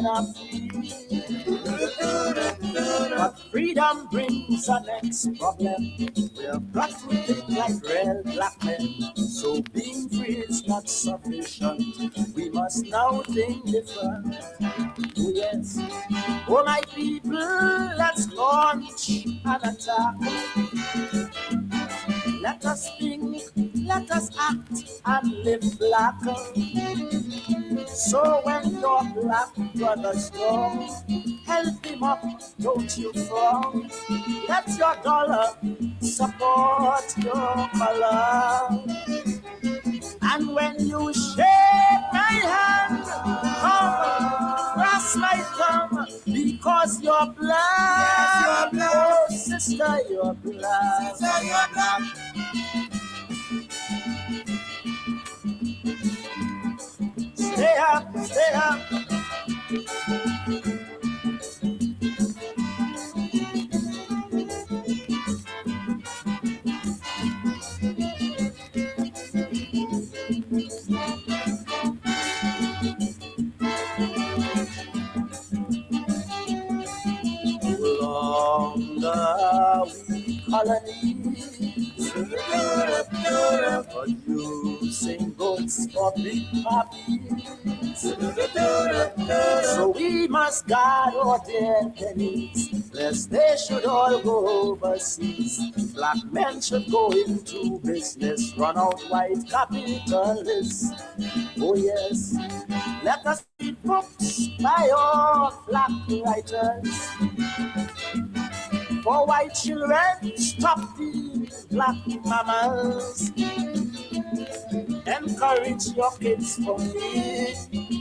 men are free. But freedom brings the next problem. We have got to think like real black men. So being free is not sufficient. We must now think different. Oh yes. Oh my people, let's launch an attack. Let us think, let us act and live black. So when your black brothers go, help him up, don't you frown. Let your dollar support your color. And when you shake my hand, come, cross my thumb, because you're black. Yes, you're black. Oh, sister, you're black. Sister, you're black. Stay up, stay up. Along the wee colonies, but you sing goats for big puppies. So we must guard our dear pennies, lest they should all go overseas. Black men should go into business, run out white capitalists. Oh yes, let us read books by all black writers. For white children, stop the black mamas. Encourage your kids for me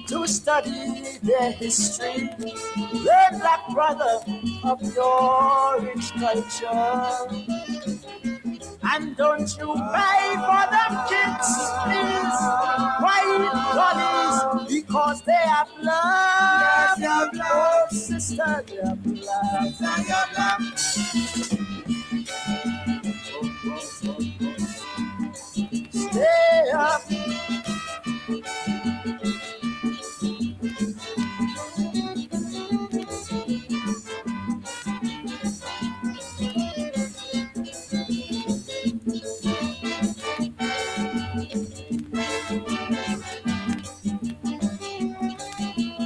to study their history. Learn, black brother, of your rich culture. And don't you pay for them kids, please, white dollies, because they are black. Yes, you're black. Oh, sister, you're black. Sister, you're black. Stay up.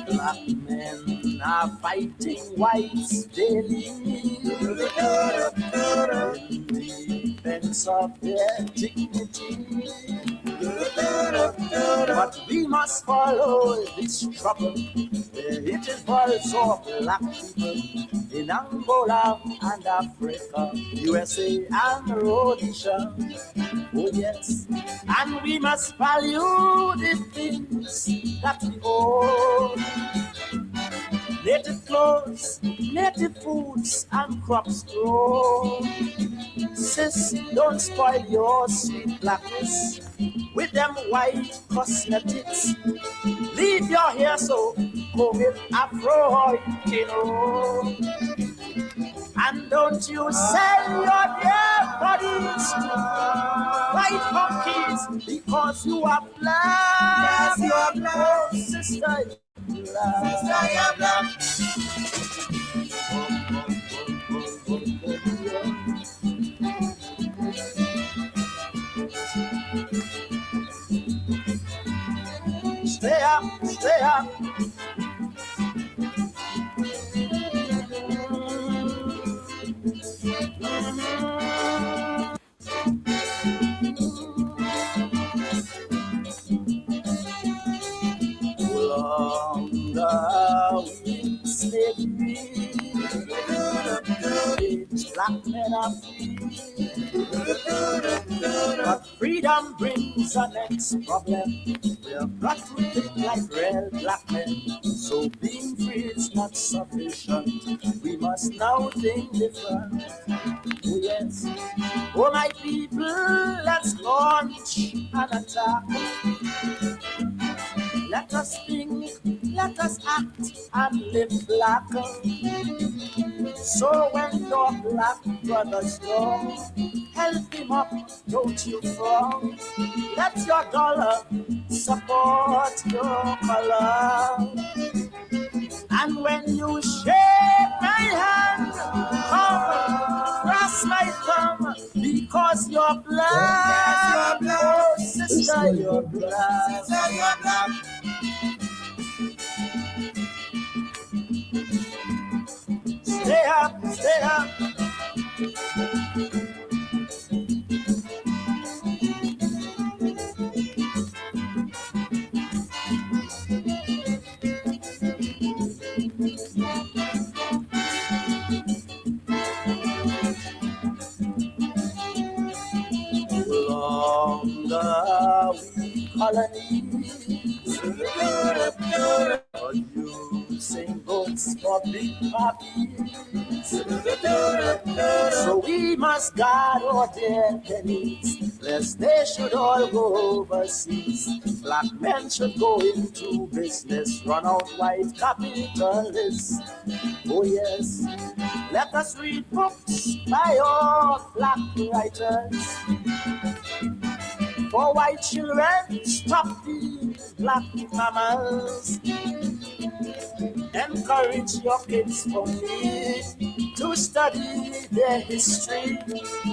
Black men are fighting whites daily in defense of their dignity. But we must follow this trouble. It involves all black people in Angola and Africa, USA and Rhodesia. Oh yes, and we must value the things that we own. Native clothes, native foods and crops grow. Sis, don't spoil your sweet blackness with them white cosmetics. Leave your hair so comb it afro, you know. And don't you sell your dear bodies to white monkeys, because you are black. Yes, you are black. Oh, sister, you're black. Sister, you're black. Stay up, stay up. Black men are free, but freedom brings the next problem. We have got to think like real black men. So being free is not sufficient. We must now think different. Oh yes. Oh my people, let's launch an attack. Let us think, let us act and live black. So when your black brothers go, help him up, don't you frown. Let your dollar support your color. And when you shake my hand, come, cross my thumb, because your blood, oh sister, your blood, stay up, stay up. Longer we colonies, producing goods for big puppies. So we must guard our dear pennies, lest they should all go overseas. Black men should go into business, run out white capitalists. Oh yes, let us read books by all black writers. For white children, stop the black mamas. Encourage your kids for me to study their history.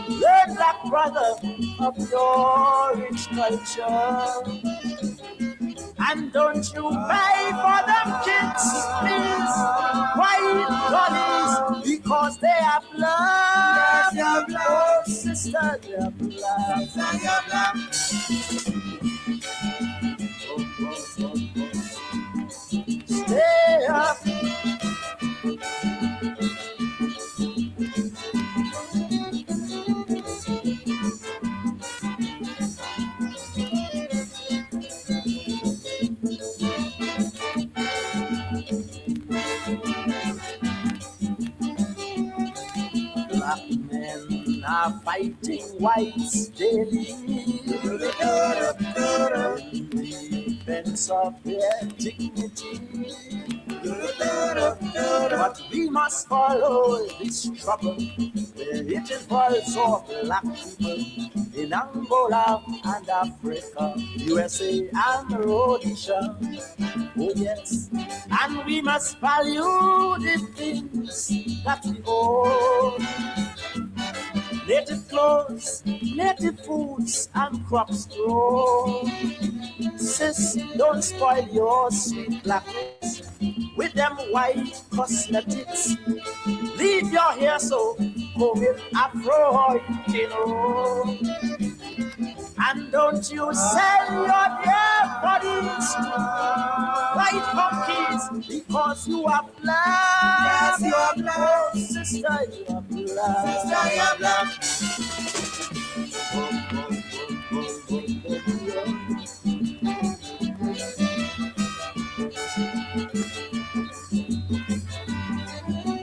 Learn, black brother, of your rich culture. And don't you pay for them kids, please, white dollies, because they are blood. Yes, blood. Oh, sister, they are blood. Stay up. Black men are fighting whites daily in defense of their dignity. But we must follow this trouble where it involves all black people in Angola and Africa, USA and Rhodesia. Oh yes, and we must value the things that we own. Native clothes, native foods and crops grow. Sis, don't spoil your sweet blackness with them white cosmetics. Leave your hair so comb it afro, you know. And don't you sell your dear bodies to white monkeys, because you are black. Yes, you are black. Oh, sister, you are black. Sister, you are black.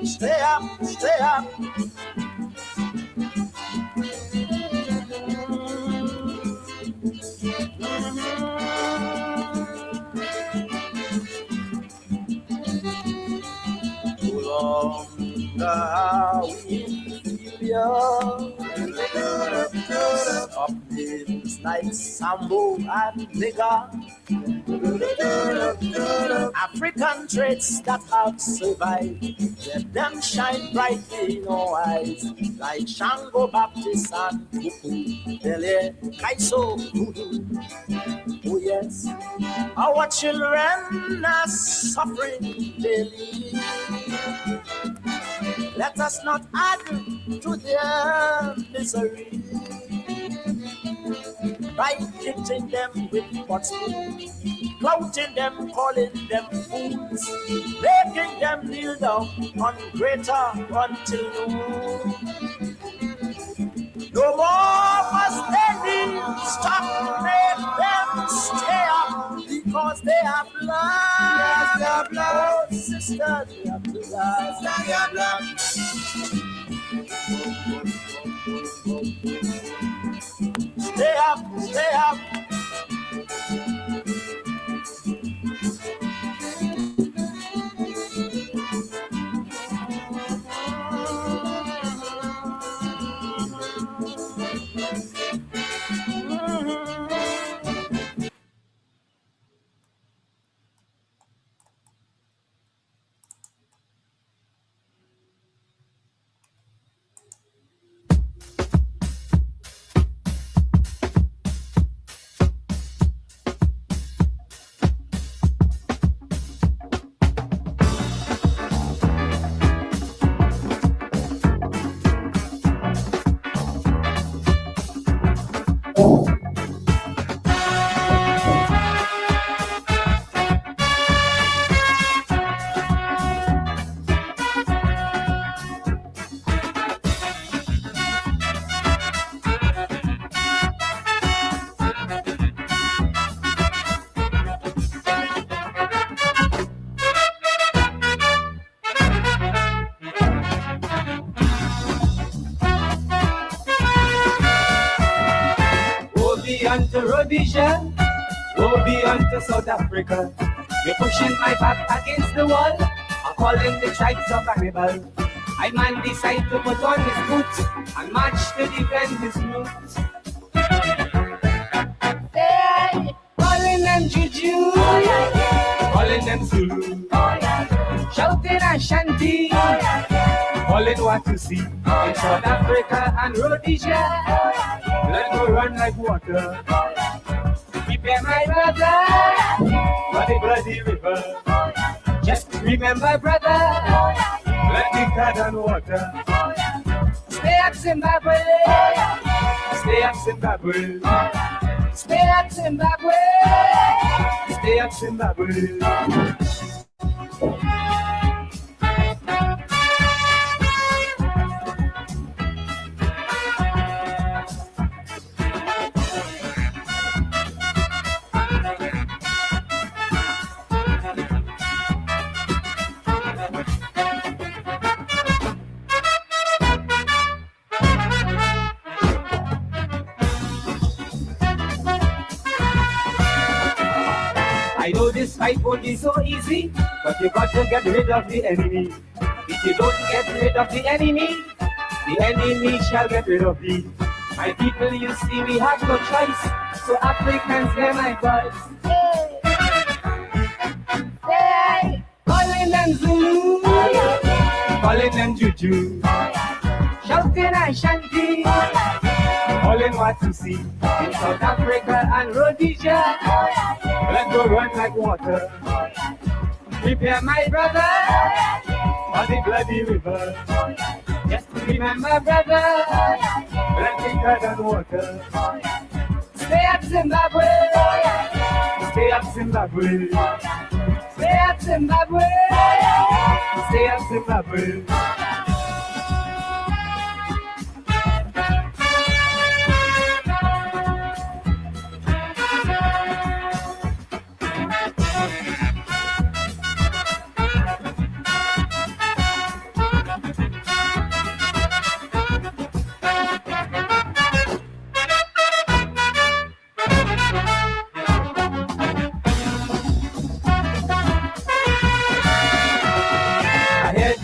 Stay up, stay up. Up names like Sambo and Nigga, African traits that have survived, let them shine brightly in our eyes, like Shango, Baptist and Kuku, Dele, Kaiso, Voodoo. Oh yes, our children are suffering daily. Let us not add to their misery by hitting them with pots, clouting them, calling them fools, making them kneel down on greater until noon. No more must they kneel, stop, make them stay up, because they are blood. Yes, they are blood. Oh, sister, they are blood. Sister, they are blood. Stay up, stay up. to Rhodesia, go beyond to South Africa. You're pushing my back against the wall, I'm calling the tribes of Hannibal. I man decide to put on his boots and march to defend his roots. Hey, calling them Juju, calling them Zulu, shouting Ashanti, calling what to see in South Africa and Rhodesia. Let go run like water. Prepare my brother for the bloody river. Just remember, brother, let the blood and water. Stay up Zimbabwe, stay up Zimbabwe, stay up Zimbabwe, stay up Zimbabwe. I know this fight won't be so easy, but you got to get rid of the enemy. If you don't get rid of the enemy shall get rid of thee. My people, you see, we have no choice, so Africans hear my voice. Hey, calling them Zulu, calling them Juju, shouting Ashanti, calling what to see in South Africa and Rhodesia. Let go run like water. Prepare my brother for the bloody river. Just remember, brother, let the blood and water. Stay up Zimbabwe, stay up Zimbabwe, stay up Zimbabwe, stay up Zimbabwe.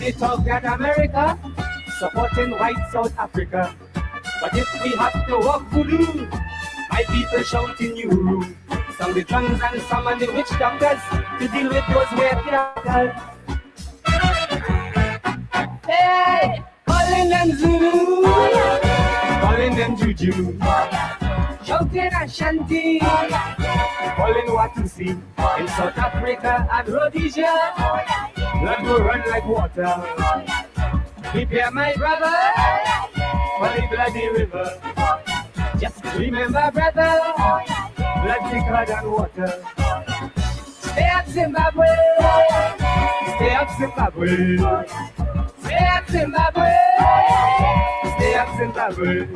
They talk that America supporting white South Africa, but if we have to walk voodoo, my people shouting you. Some the drums and some and the witch doctors to deal with those weird miracles. Hey, calling them Zulu, calling them Juju, shouting Ashanti, calling what to see in South Africa and Rhodesia. Blood will run like water. Prepare my brother for the bloody river. Just remember, brother, blood thicker than water. Stay up Zimbabwe, stay up Zimbabwe, stay up Zimbabwe, stay up Zimbabwe.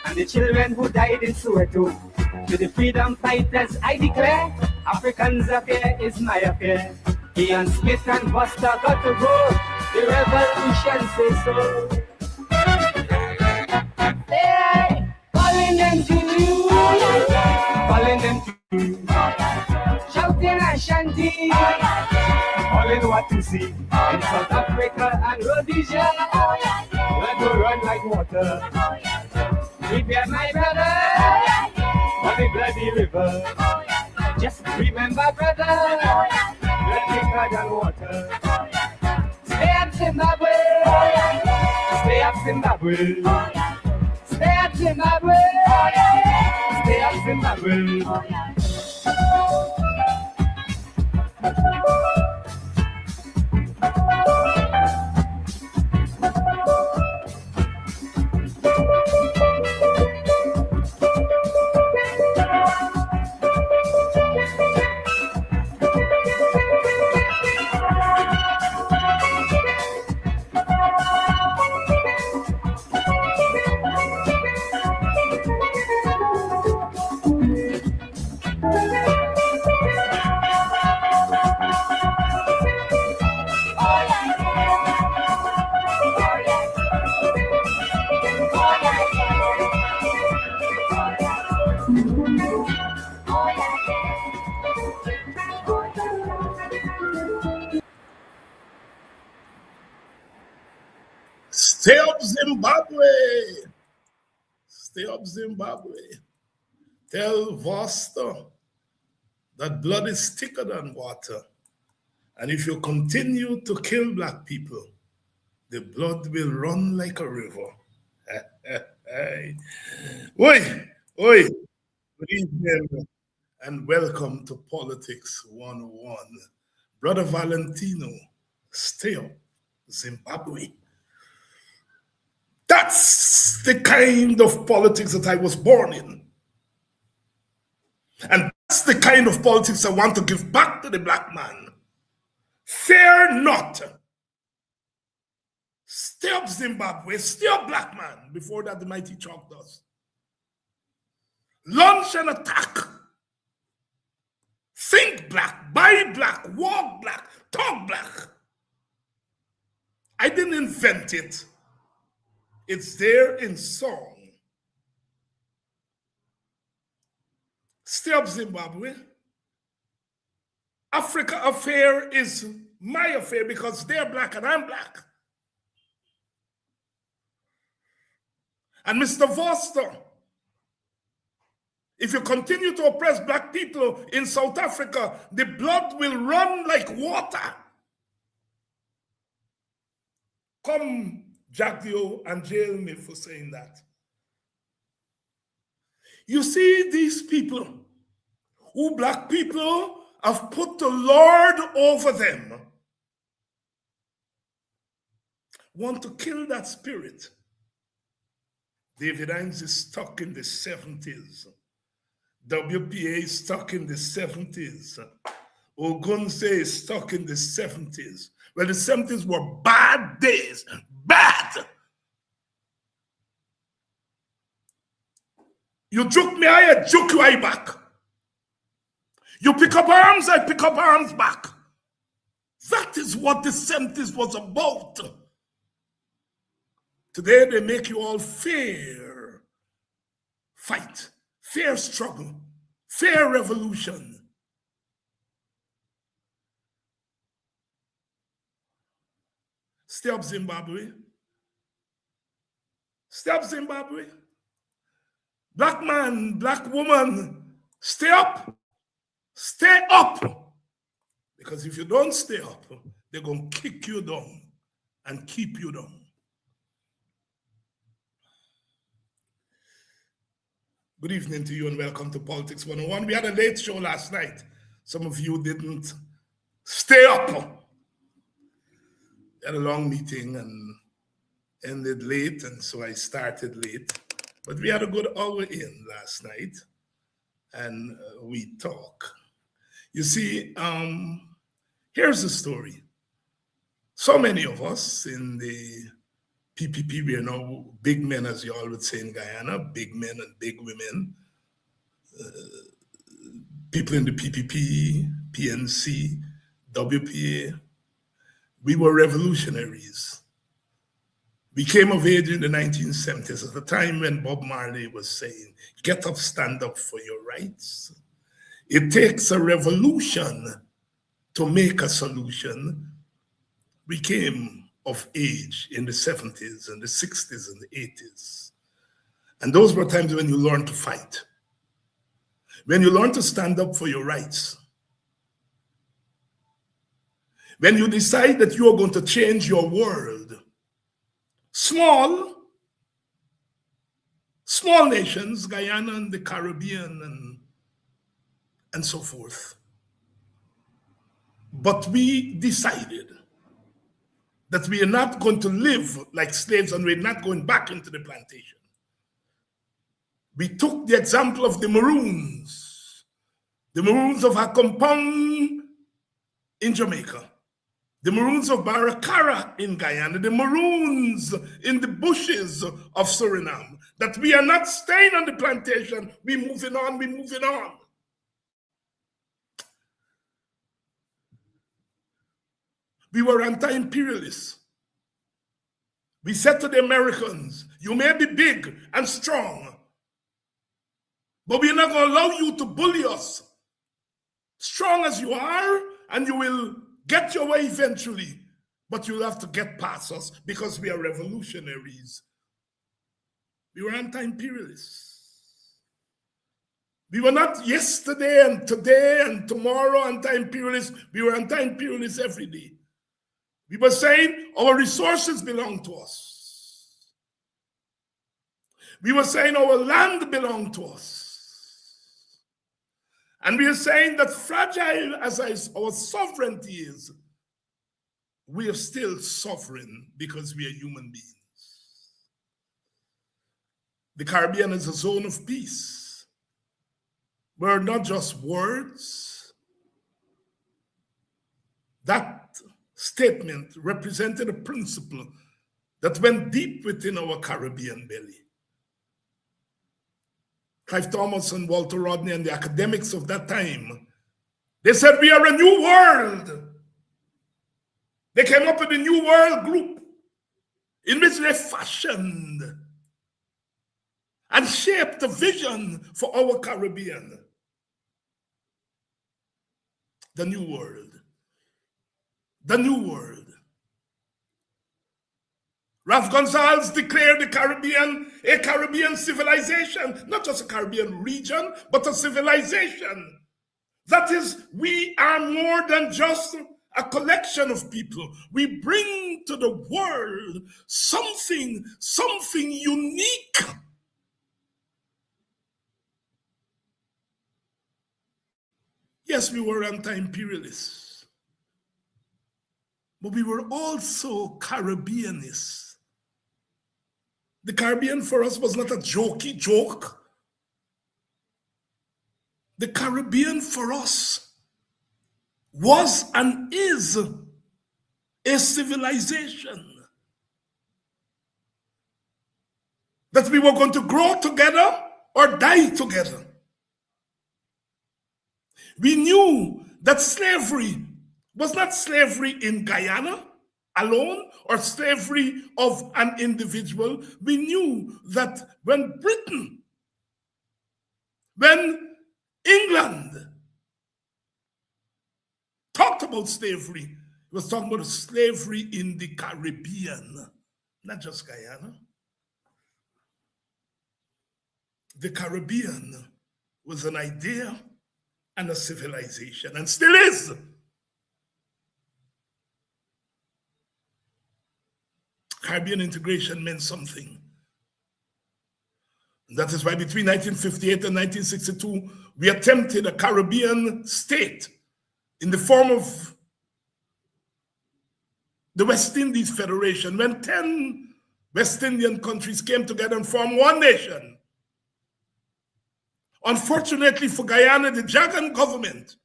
And the children who died in Soweto. To the freedom fighters I declare, Africans' affair is my affair. Ian Smith and Buster got to go, the revolution says so. Hey, calling them Juju, calling them Juju, shouting Ashanti, marveling what you see. In South Africa and Rhodesia, blood will run like water. Prepare my brother for the bloody river. Just remember, brother, blood thicker than water. Stay up Zimbabwe, stay up Zimbabwe, stay up Zimbabwe, stay up Zimbabwe. Stay up, Zimbabwe. Stay up, Zimbabwe. Tell Voster that blood is thicker than water. And if you continue to kill black people, the blood will run like a river. Oi, oi. Good evening and welcome to Politics 101. Brother Valentino, stay up, Zimbabwe. That's the kind of politics that I was born in. And that's the kind of politics I want to give back to the black man. Fear not. Stay up, Zimbabwe. Stay up, black man. Before that, the mighty chalk does. Launch an attack. Think black, buy black, walk black, talk black. I didn't invent it. It's there in song. Stay up, Zimbabwe. Africa affair is my affair because they're black and I'm black. And Mr. Voster, if you continue to oppress black people in South Africa, the blood will run like water. Come, Jagdio, and jail me for saying that. You see, these people, who black people have put the Lord over them, want to kill that spirit. David Hines is stuck in the 70s. WPA is stuck in the 70s. Ogunse is stuck in the 70s. Well, the 70s were bad days. Bad. You juke me, I juke you, I back. You pick up arms, I pick up arms back. That is what the 70s was about. Today, they make you all fair fight, fair struggle, fair revolution. Stay up, Zimbabwe. Stay up, Zimbabwe. Black man, black woman, stay up. Stay up. Because if you don't stay up, they're going to kick you down and keep you down. Good evening to you and welcome to Politics 101. We had a late show last night. Some of you didn't stay up. We had a long meeting and ended late, and so I started late. But we had a good hour in last night, and we talk. You see, here's the story. So many of us in the PPP, we are now big men, as you all would say in Guyana, big men and big women. People in the PPP, PNC, WPA, we were revolutionaries. We came of age in the 1970s, at the time when Bob Marley was saying, get up, stand up for your rights. It takes a revolution to make a solution, we came of age in the 70s and the 60s and the 80s. And those were times when you learned to fight, when you learned to stand up for your rights, when you decide that you are going to change your world. Small nations, Guyana and the Caribbean and so forth. But we decided that we are not going to live like slaves and we're not going back into the plantation. We took the example of the Maroons of Accompong in Jamaica, the Maroons of Baracara in Guyana, the Maroons in the bushes of Suriname, that we are not staying on the plantation, we're moving on. We were anti-imperialists. We said to the Americans, you may be big and strong, but we're not going to allow you to bully us. Strong as you are, and you will get your way eventually, but you'll have to get past us because we are revolutionaries. We were anti-imperialists. We were not yesterday and today and tomorrow anti-imperialists. We were anti-imperialists every day. We were saying our resources belong to us. We were saying our land belonged to us. And we are saying that fragile as our sovereignty is, we are still sovereign because we are human beings. The Caribbean is a zone of peace, where not just words. That statement represented a principle that went deep within our Caribbean belly. Clive Thomas and Walter Rodney and the academics of that time, they said we are a new world. They came up with a new world group in which they fashioned and shaped the vision for our Caribbean. The new world. The new world. Ralph Gonsalves declared the Caribbean a Caribbean civilization, not just a Caribbean region, but a civilization. That is, we are more than just a collection of people. We bring to the world something unique. Yes, we were anti-imperialists, but we were also Caribbeanists. The Caribbean for us was not a jokey joke. The Caribbean for us was and is a civilization. That we were going to grow together or die together. We knew that slavery was not slavery in Guyana alone or slavery of an individual. We knew that when Britain, when England talked about slavery, it was talking about slavery in the Caribbean, not just Guyana. The Caribbean was an idea and a civilization, and still is. Caribbean integration meant something. And that is why between 1958 and 1962, we attempted a Caribbean state in the form of the West Indies Federation, when 10 West Indian countries came together and formed one nation. Unfortunately for Guyana, the Jagan government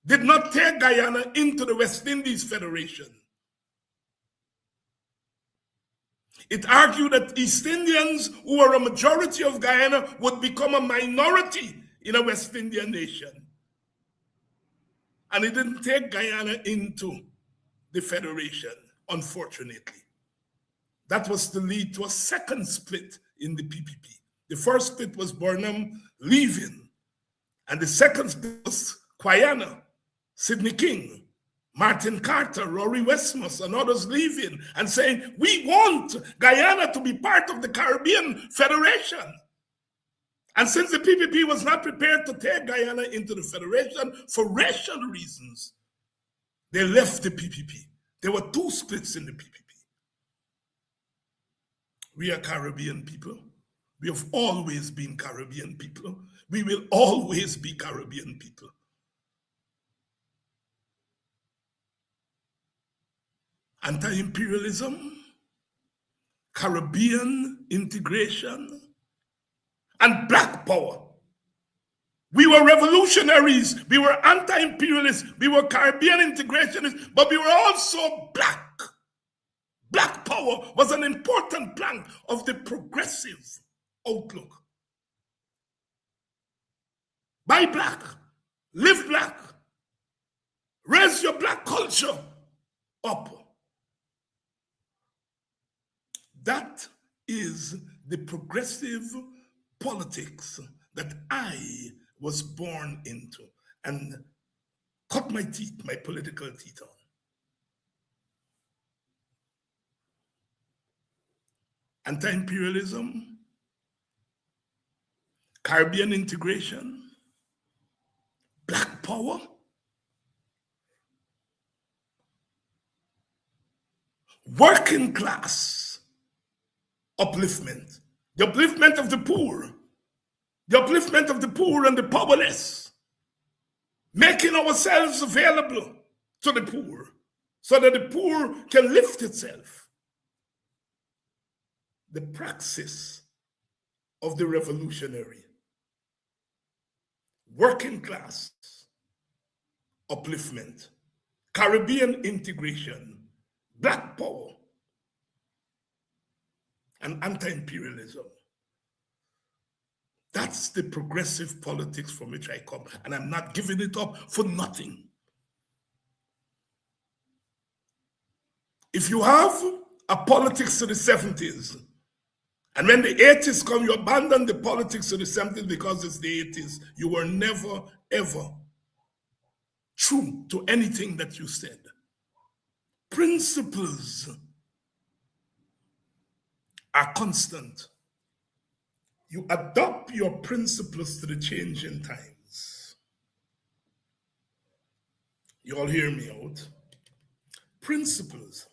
did not take Guyana into the West Indies Federation. It argued that East Indians, who were a majority of Guyana, would become a minority in a West Indian nation. And it didn't take Guyana into the Federation, unfortunately. That was to lead to a second split in the PPP. The first split was Burnham leaving, and the second split was Guyana, Sidney King, Martin Carter, Rory Westmus, and others leaving and saying, we want Guyana to be part of the Caribbean Federation. And since the PPP was not prepared to take Guyana into the Federation for racial reasons, they left the PPP. There were two splits in the PPP. We are Caribbean people. We have always been Caribbean people. We will always be Caribbean people. Anti-imperialism, Caribbean integration, and black power. We were revolutionaries, we were anti-imperialists, we were Caribbean integrationists, but we were also black. Black power was an important plank of the progressive outlook. Buy black, live black, raise your black culture up. That is the progressive politics that I was born into and cut my teeth, my political teeth on. Anti-imperialism, Caribbean integration, black power, working class upliftment, the upliftment of the poor, the upliftment of the poor and the powerless, making ourselves available to the poor so that the poor can lift itself. The praxis of the revolutionary, working class upliftment, Caribbean integration, black power, and anti-imperialism. That's the progressive politics from which I come, and I'm not giving it up for nothing. If you have a politics to the 70s, and when the 80s come, you abandon the politics of the 70s because it's the 80s, you were never, ever true to anything that you said. Principles are constant. You adopt your principles to the changing times. You all hear me out? Principles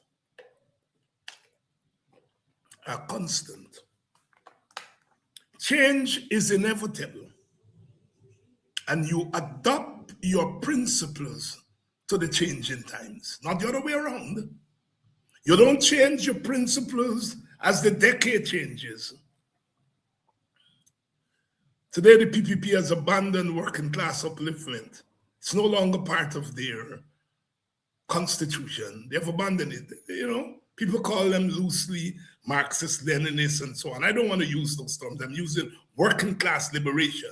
are constant. Change is inevitable. And you adopt your principles to the changing times, not the other way around. You don't change your principles as the decade changes. Today, the PPP has abandoned working class upliftment. It's no longer part of their constitution. They've abandoned it. You know, people call them loosely Marxist, Leninists, and so on. I don't want to use those terms. I'm using working class liberation.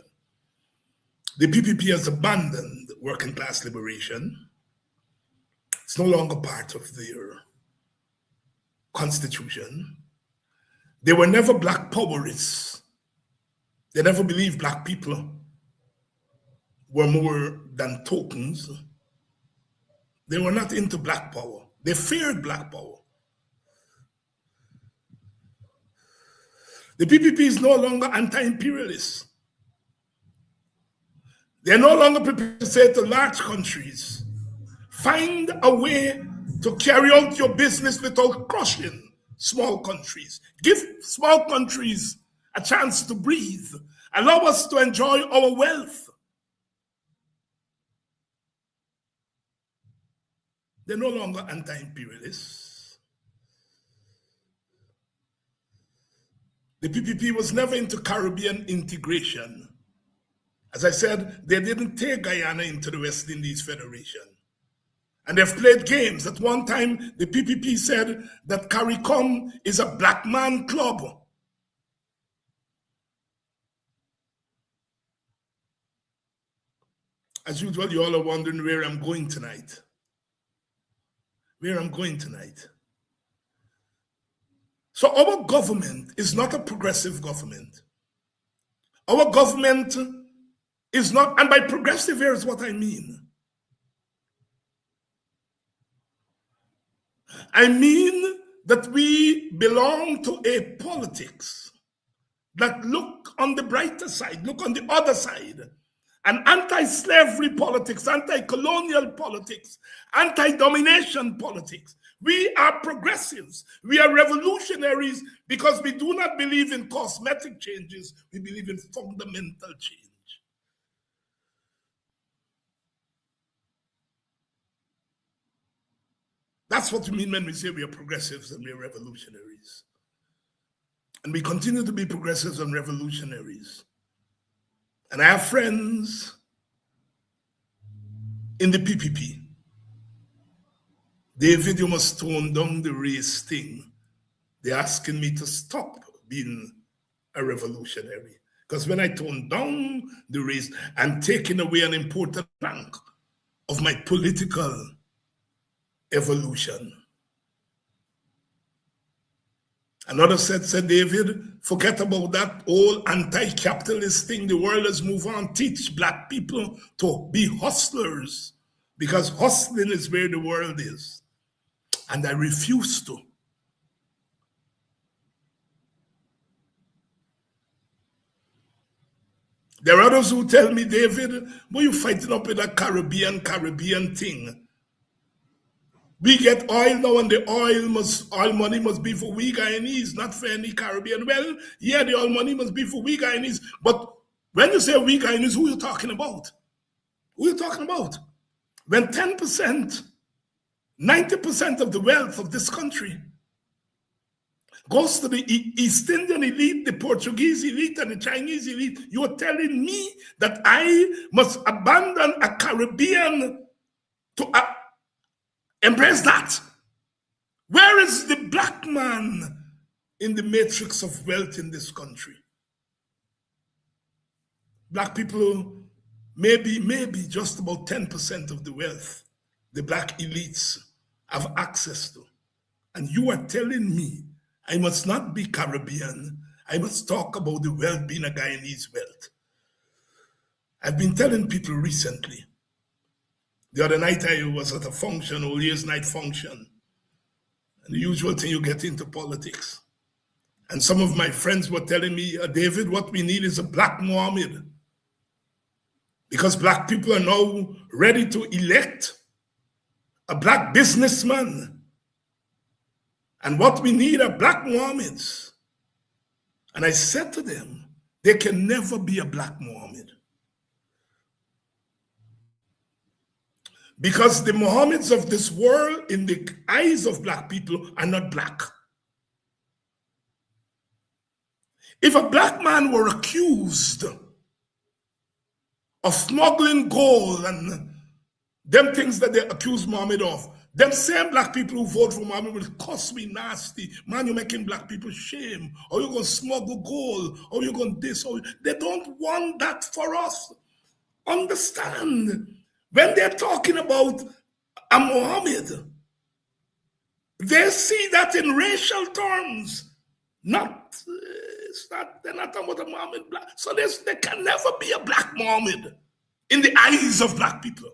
The PPP has abandoned working class liberation. It's no longer part of their constitution. They were never black powerists. They never believed black people were more than tokens. They were not into black power. They feared black power. The PPP is no longer anti-imperialist. They're no longer prepared to say to large countries, find a way to carry out your business without crushing small countries. Give small countries a chance to breathe. Allow us to enjoy our wealth. They're no longer anti-imperialists. The PPP was never into Caribbean integration. As I said, they didn't take Guyana into the West Indies Federation. And they've played games. At one time, the PPP said that CARICOM is a black man club. As usual, you all are wondering where I'm going tonight. Where I'm going tonight. So our government is not a progressive government. Our government is not, and by progressive here is what I mean. I mean that we belong to a politics that look on the brighter side, look on the other side. An anti-slavery politics, anti-colonial politics, anti-domination politics. We are progressives. We are revolutionaries because we do not believe in cosmetic changes. We believe in fundamental change. That's what we mean when we say we are progressives and we are revolutionaries. And we continue to be progressives and revolutionaries. And I have friends in the PPP. David, you must tone down the race thing. They're asking me to stop being a revolutionary. Because when I tone down the race, I'm taking away an important plank of my political evolution. Another said, David, forget about that old anti-capitalist thing. The world has moved on. Teach black people to be hustlers, because hustling is where the world is. And I refuse to. There are others who tell me, David, why are you fighting up with a Caribbean thing? We get oil now, and the oil money must be for we Guyanese, not for any Caribbean. Well, yeah, the oil money must be for we Guyanese. But when you say we Guyanese, who are you talking about? Who are you talking about? When 10%, 90% of the wealth of this country goes to the East Indian elite, the Portuguese elite, and the Chinese elite, you are telling me that I must abandon a Caribbean to embrace that? Where is the black man in the matrix of wealth in this country? Black people, maybe just about 10% of the wealth the black elites have access to. And you are telling me I must not be Caribbean. I must talk about the wealth being a Guyanese wealth. I've been telling people recently. The other night I was at a function, Old Year's Night function. And the usual thing, you get into politics. And some of my friends were telling me, David, what we need is a black Mohammed. Because black people are now ready to elect a black businessman. And what we need are black Mohammeds. And I said to them, there can never be a black Mohammed. Because the Mohammeds of this world, in the eyes of black people, are not black. If a black man were accused of smuggling gold and them things that they accuse Mohammed of, them same black people who vote for Mohammed will cuss me nasty. Man, you're making black people shame. Or you're going to smuggle gold. Or you're going to this. Or they don't want that for us. Understand. When they're talking about a Mohammed, they see that in racial terms. They're not talking about a Mohammed black. So there can never be a black Mohammed in the eyes of black people.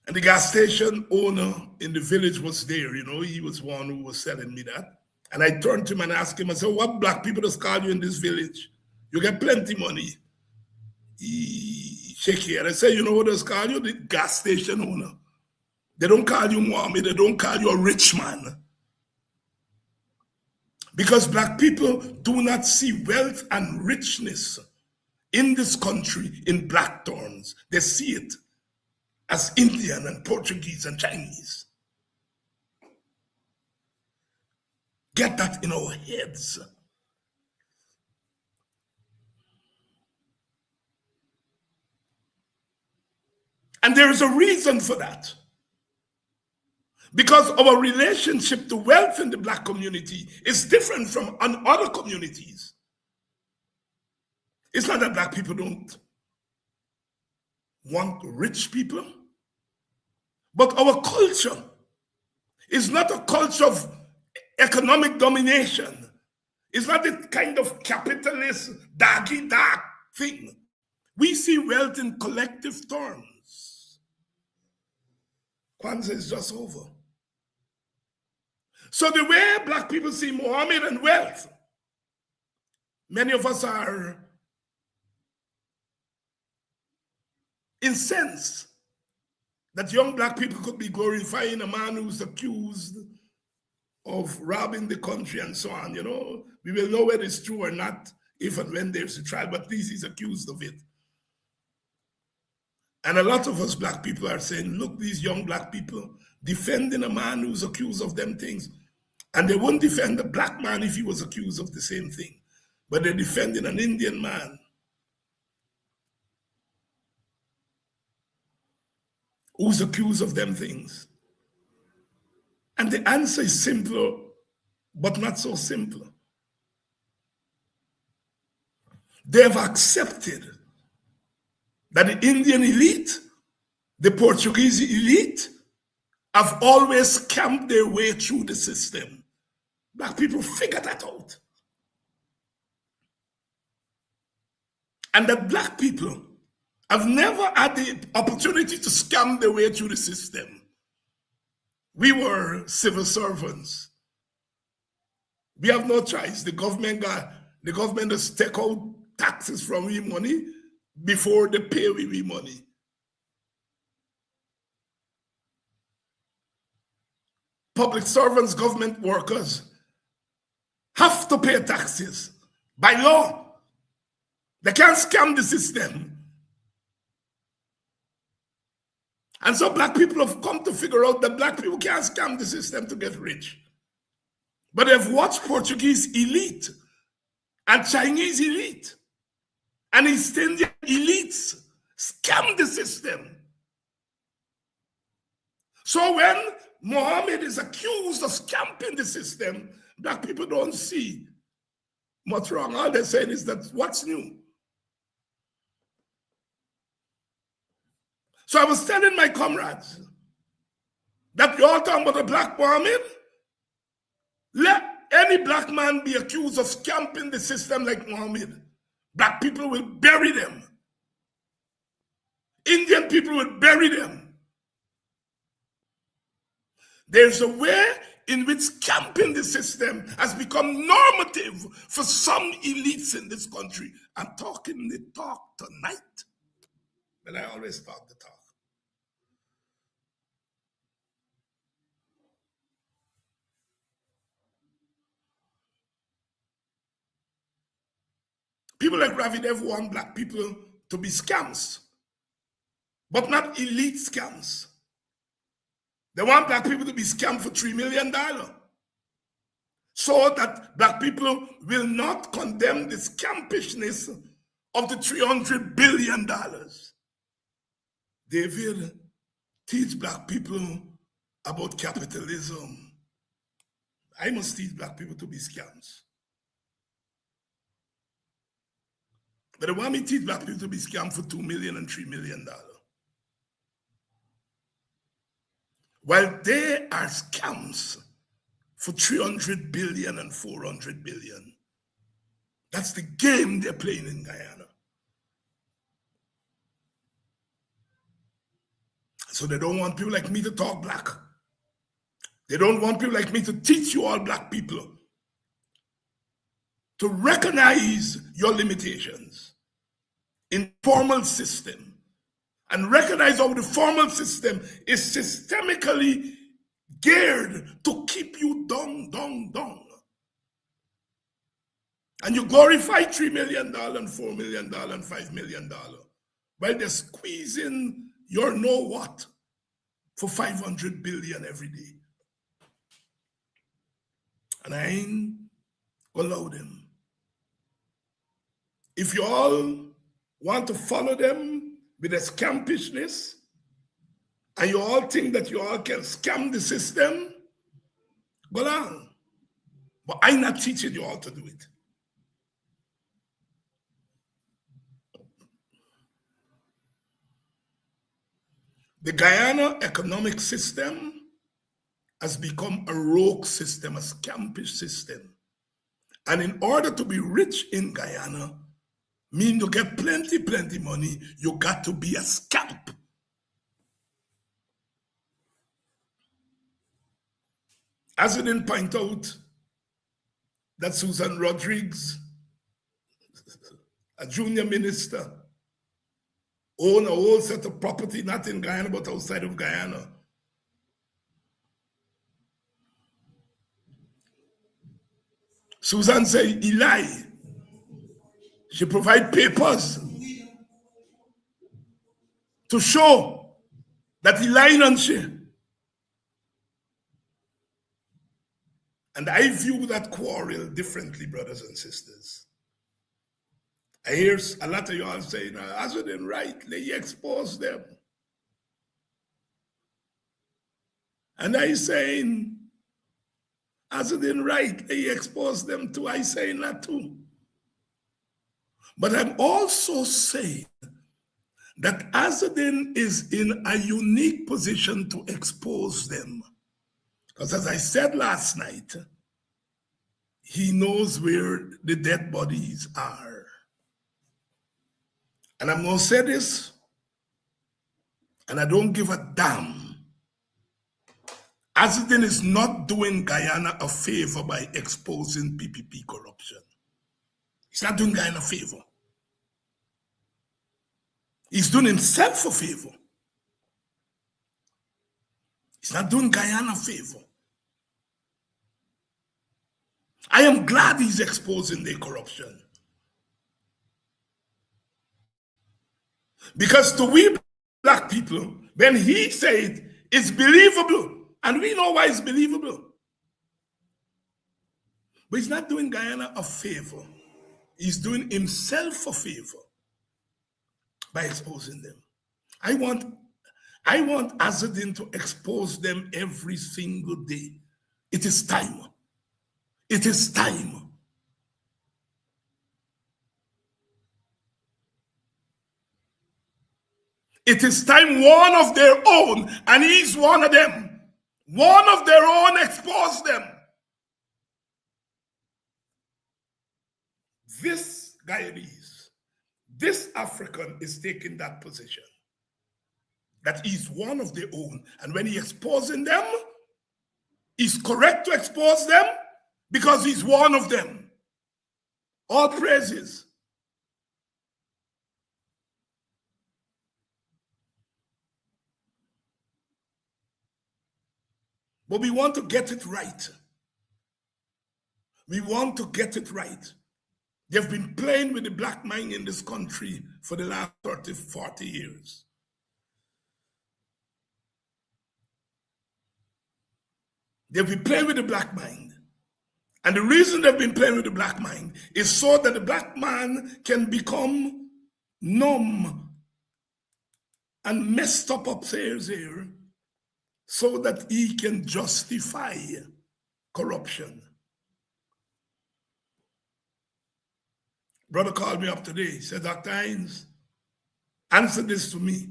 And the gas station owner in the village was there, he was one who was selling me that. And I turned to him and asked him, I said, what black people just call you in this village? You get plenty money. He shake here. I said, you know what does call you? The gas station owner. They don't call you Mohammed, they don't call you a rich man. Because black people do not see wealth and richness in this country in black terms. They see it as Indian and Portuguese and Chinese. Get that in our heads. And there is a reason for that. Because our relationship to wealth in the black community is different from other communities. It's not that black people don't want rich people, but our culture is not a culture of economic domination. It's not a kind of capitalist doggy-dog thing. We see wealth in collective terms. Kwanzaa is just over. So the way black people see Muhammad and wealth, many of us are incensed that young black people could be glorifying a man who's accused of robbing the country and so on. You know, we will know whether it's true or not if and when there's a trial, but at least he's accused of it. And a lot of us black people are saying, look, these young black people defending a man who's accused of them things. And they won't defend a black man if he was accused of the same thing. But they're defending an Indian man who's accused of them things. And the answer is simple, but not so simple. They've accepted that the Indian elite, the Portuguese elite, have always camped their way through the system. Black people figure that out. And that black people have never had the opportunity to scam their way through the system. We were civil servants. We have no choice. The government has take out taxes from we money before they pay we money. Public servants, government workers have to pay taxes by law. They can't scam the system. And so black people have come to figure out that black people can't scam the system to get rich. But they've watched Portuguese elite and Chinese elite and East Indian elites scam the system. So when Muhammad is accused of scamping the system, black people don't see much wrong. All they're saying is that what's new? So I was telling my comrades that you're all talking about a black Muhammad. Let any black man be accused of scamping the system like Muhammad. Black people will bury them. Indian people will bury them. There's a way in which scamping the system has become normative for some elites in this country. I'm talking the talk tonight, but I always talk the talk. People like Ravi Dev want black people to be scams, but not elite scams. They want black people to be scammed for $3 million so that black people will not condemn the scampishness of the $300 billion. David, teach black people about capitalism. I must teach black people to be scams. But they want me to teach black people to be scammed for $2 million and $3 million. While they are scams for 300 billion and 400 billion. That's the game they're playing in Guyana. So they don't want people like me to talk black. They don't want people like me to teach you all black people to recognize your limitations in formal system and recognize how the formal system is systemically geared to keep you down. And you glorify $3 million and $4 million and $5 million while they're squeezing your know what for 500 billion every day. And I ain't gonna allow them. If you all want to follow them with a scampishness, and you all think that you all can scam the system, go on. But I'm not teaching you all to do it. The Guyana economic system has become a rogue system, a scampish system. And in order to be rich in Guyana, mean you get plenty money, you got to be a scamp. As I didn't point out that Susan Rodriguez, a junior minister, owned a whole set of property, not in Guyana, but outside of Guyana. Susan said he lied. She provide papers to show that he lied on she. And I view that quarrel differently, brothers and sisters. I hear a lot of y'all saying, as it didn't right, they expose them. And I saying, as it didn't right, they expose them too. I say that too. But I'm also saying that Azadin is in a unique position to expose them. Because as I said last night, he knows where the dead bodies are. And I'm going to say this, and I don't give a damn. Azadin is not doing Guyana a favor by exposing PPP corruption. He's not doing Guyana a favor. He's doing himself a favor. He's not doing Guyana a favor. I am glad he's exposing their corruption. Because to we black people, when he said it's believable, and we know why it's believable. But he's not doing Guyana a favor. He's doing himself a favor by exposing them. I want Azadin to expose them every single day. It is time. It is time. It is time one of their own, and he's one of them. One of their own expose them. This Guyanese, this African is taking that position. That he's one of their own. And when he's exposing them, he's correct to expose them because he's one of them. All praises. But we want to get it right. We want to get it right. They've been playing with the black mind in this country for the last 30, 40 years. They've been playing with the black mind. And the reason they've been playing with the black mind is so that the black man can become numb and messed up upstairs here so that he can justify corruption. Brother called me up today. He said, Dr. Hines, answer this to me.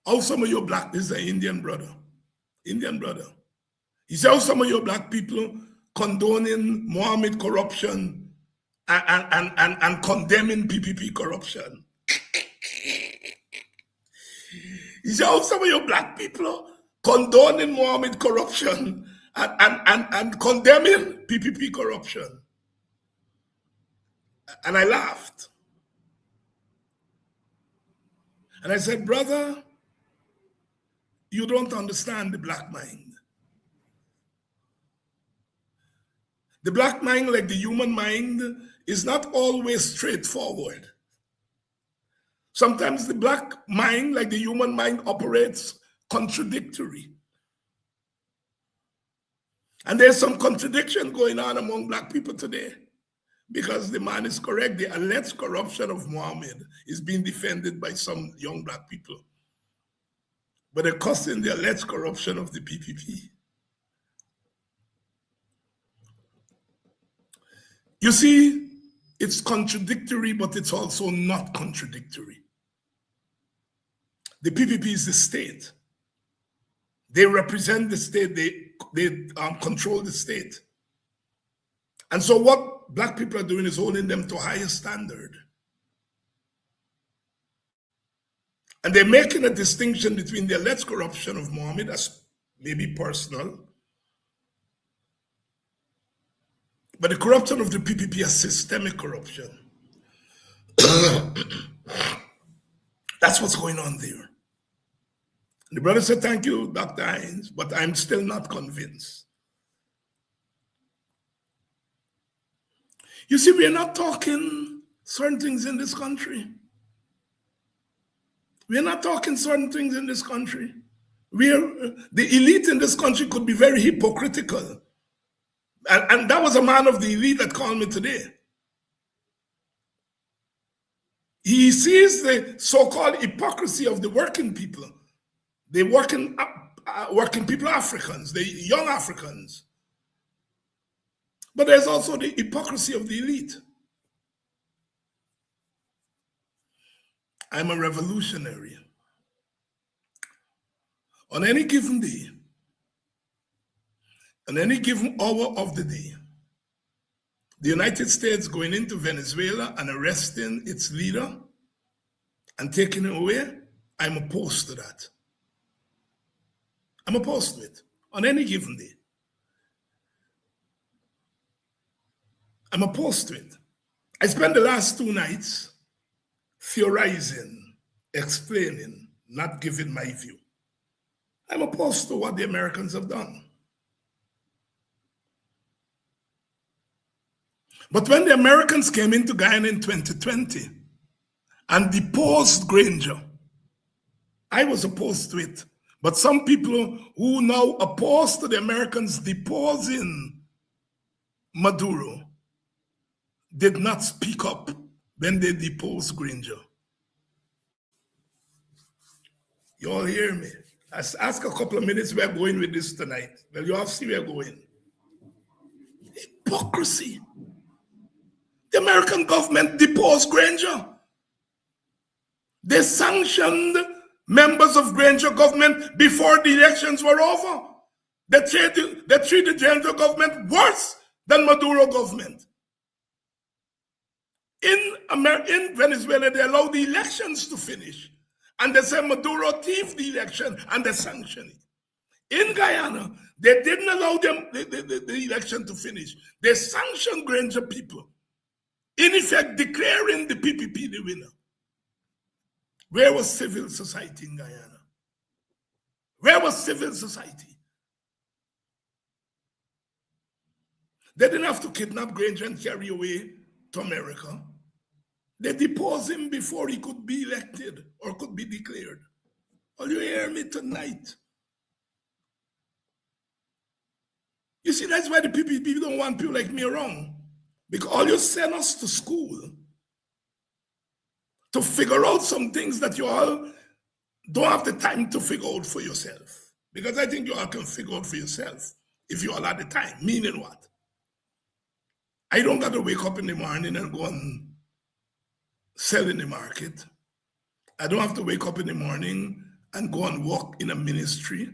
How some of your black, this is an Indian brother. He said, how some of your black people condoning Mohammed corruption and condemning PPP corruption. He said, how some of your black people condoning Mohammed corruption and condemning PPP corruption. And I laughed. And I said, brother, you don't understand the black mind. The black mind, like the human mind, is not always straightforward. Sometimes the black mind, like the human mind, operates contradictory. And there's some contradiction going on among black people today. Because the man is correct, the alleged corruption of Mohammed is being defended by some young black people. But they're cussing the alleged corruption of the PPP. You see, it's contradictory, but it's also not contradictory. The PPP is the state. They represent the state, they control the state. And so what black people are doing is holding them to a higher standard. And they're making a distinction between the alleged corruption of Mohammed as maybe personal, But the corruption of the PPP is systemic corruption. That's what's going on there. The brother said, thank you, Dr. Hines, but I'm still not convinced. You see, we're not talking certain things in this country. We're not talking certain things in this country. The elite in this country could be very hypocritical. And that was a man of the elite that called me today. He sees the so-called hypocrisy of the working people, the working people, Africans, the young Africans. But there's also the hypocrisy of the elite. I'm a revolutionary. On any given day, on any given hour of the day, the United States going into Venezuela and arresting its leader and taking him away, I'm opposed to that. I'm opposed to it on any given day. I'm opposed to it. I spent the last 2 nights theorizing, explaining, not giving my view. I'm opposed to what the Americans have done. But when the Americans came into Guyana in 2020 and deposed Granger, I was opposed to it. But some people who now oppose to the Americans deposing Maduro did not speak up when they deposed Granger. You all hear me? Ask a couple of minutes where we're going with this tonight. Well, you all see where we're going. Hypocrisy. The American government deposed Granger. They sanctioned members of Granger government before the elections were over. They treated Granger government worse than Maduro government. In Venezuela, they allowed the elections to finish. And they said Maduro thieved the election and they sanctioned it. In Guyana, they didn't allow them the election to finish. They sanctioned Granger people, in effect declaring the PPP the winner. Where was civil society in Guyana? Where was civil society? They didn't have to kidnap Granger and carry away to America. They deposed him before he could be elected or could be declared. Will you hear me tonight? You see, that's why the PPP don't want people like me around. Because all you send us to school to figure out some things that you all don't have the time to figure out for yourself. Because I think you all can figure out for yourself if you all have the time. Meaning what? I don't got to wake up in the morning and go and sell in the market. I don't have to wake up in the morning and go and work in a ministry.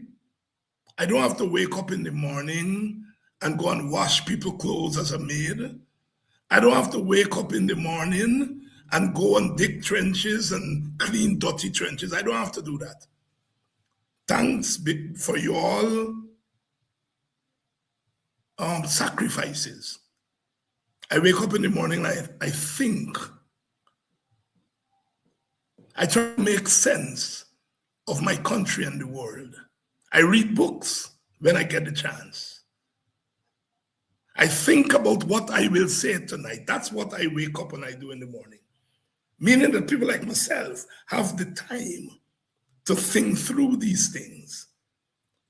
I don't have to wake up in the morning and go and wash people's clothes as a maid. I don't have to wake up in the morning and go and dig trenches and clean dirty trenches. I don't have to do that. Thanks for your sacrifices. I wake up in the morning, I think. I try to make sense of my country and the world. I read books when I get the chance. I think about what I will say tonight. That's what I wake up and I do in the morning. Meaning that people like myself have the time to think through these things.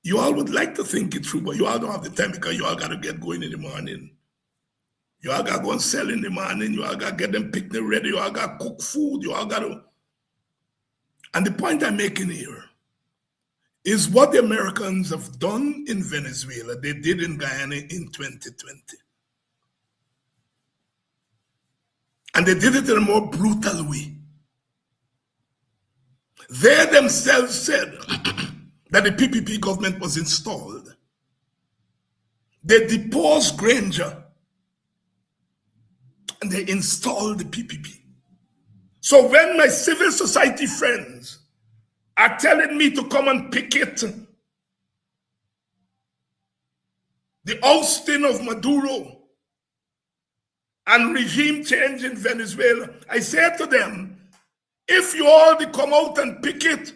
You all would like to think it through, but you all don't have the time because you all got to get going in the morning. You all got to go and sell in the morning. You all got to get them picnic ready. You all got to cook food. You all got to... And the point I'm making here is what the Americans have done in Venezuela, they did in Guyana in 2020. And they did it in a more brutal way. They themselves said that the PPP government was installed. They deposed Granger and they installed the PPP. So when my civil society friends are telling me to come and picket the ousting of Maduro and regime change in Venezuela, I said to them, if you all come out and pick it,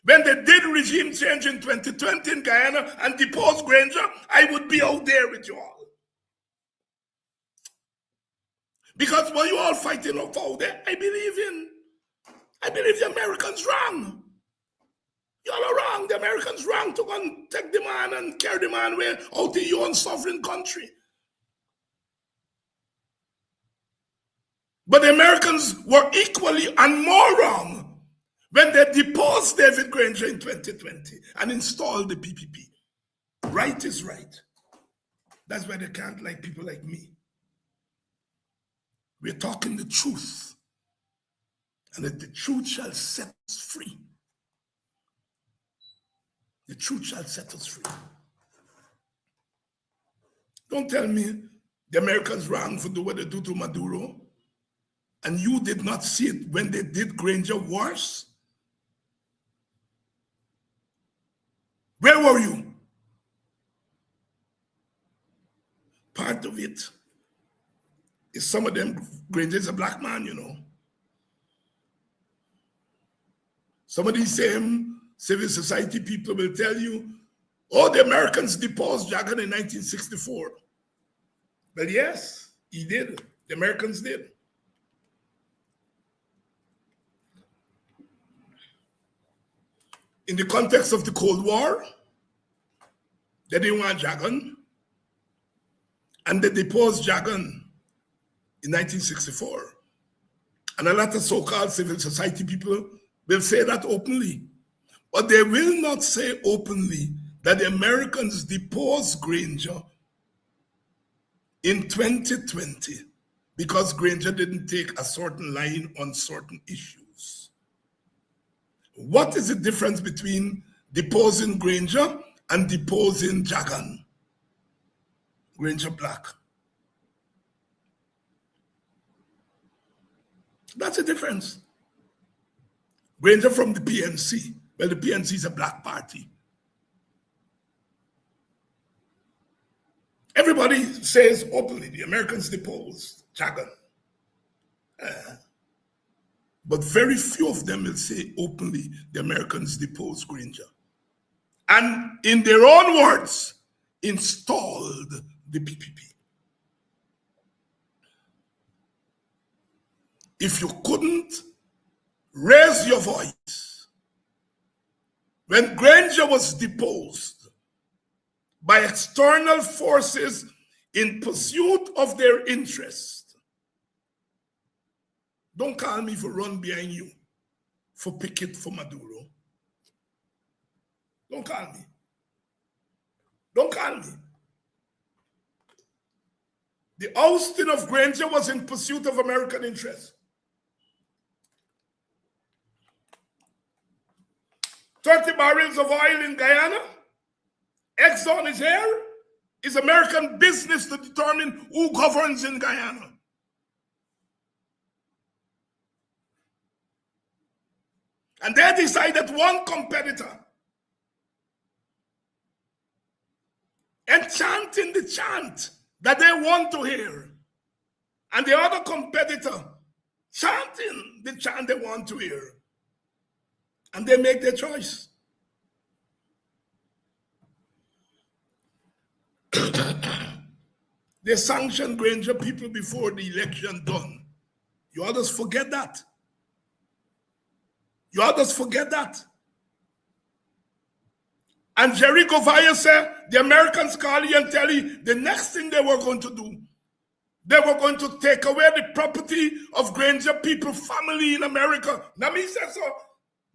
when they did regime change in 2020 in Guyana and deposed Granger, I would be out there with you all. Because what you all fighting for there, I believe the Americans wrong. You all are wrong. The Americans wrong to go and take the man and carry the man away out to your own sovereign country. But the Americans were equally and more wrong when they deposed David Granger in 2020 and installed the PPP. Right is right. That's why they can't like people like me. We're talking the truth, and that the truth shall set us free. The truth shall set us free. Don't tell me the Americans wrong for doing what they do to Maduro, and you did not see it when they did Granger worse. Where were you? Part of it is some of them, Granger is a black man, you know. Some of these same civil society people will tell you, oh, the Americans deposed Jagan in 1964. Well, yes, he did. The Americans did. In the context of the Cold War, they didn't want Jagan, and they deposed Jagan in 1964. And a lot of so-called civil society people will say that openly. But they will not say openly that the Americans deposed Granger in 2020 because Granger didn't take a certain line on certain issues. What is the difference between deposing Granger and deposing Jagan? Granger black. That's the difference. Granger from the PNC. Well, the PNC is a black party. Everybody says openly, the Americans deposed Jagan. But very few of them will say openly, the Americans deposed Granger. And in their own words, installed the PPP. If you couldn't raise your voice when Granger was deposed by external forces in pursuit of their interest, don't call me for run behind you for picket for Maduro. Don't call me. Don't call me. The ousting of Granger was in pursuit of American interests. 30 barrels of oil in Guyana, Exxon is here. It's American business to determine who governs in Guyana. And they decide that one competitor enchanting the chant that they want to hear, and the other competitor chanting the chant they want to hear. And they make their choice. They sanctioned Granger people before the election done. You others forget that. You others forget that. And Jerry Govaya said, the Americans call you and tell you the next thing they were going to do, they were going to take away the property of Granger people, family in America. Now me said so.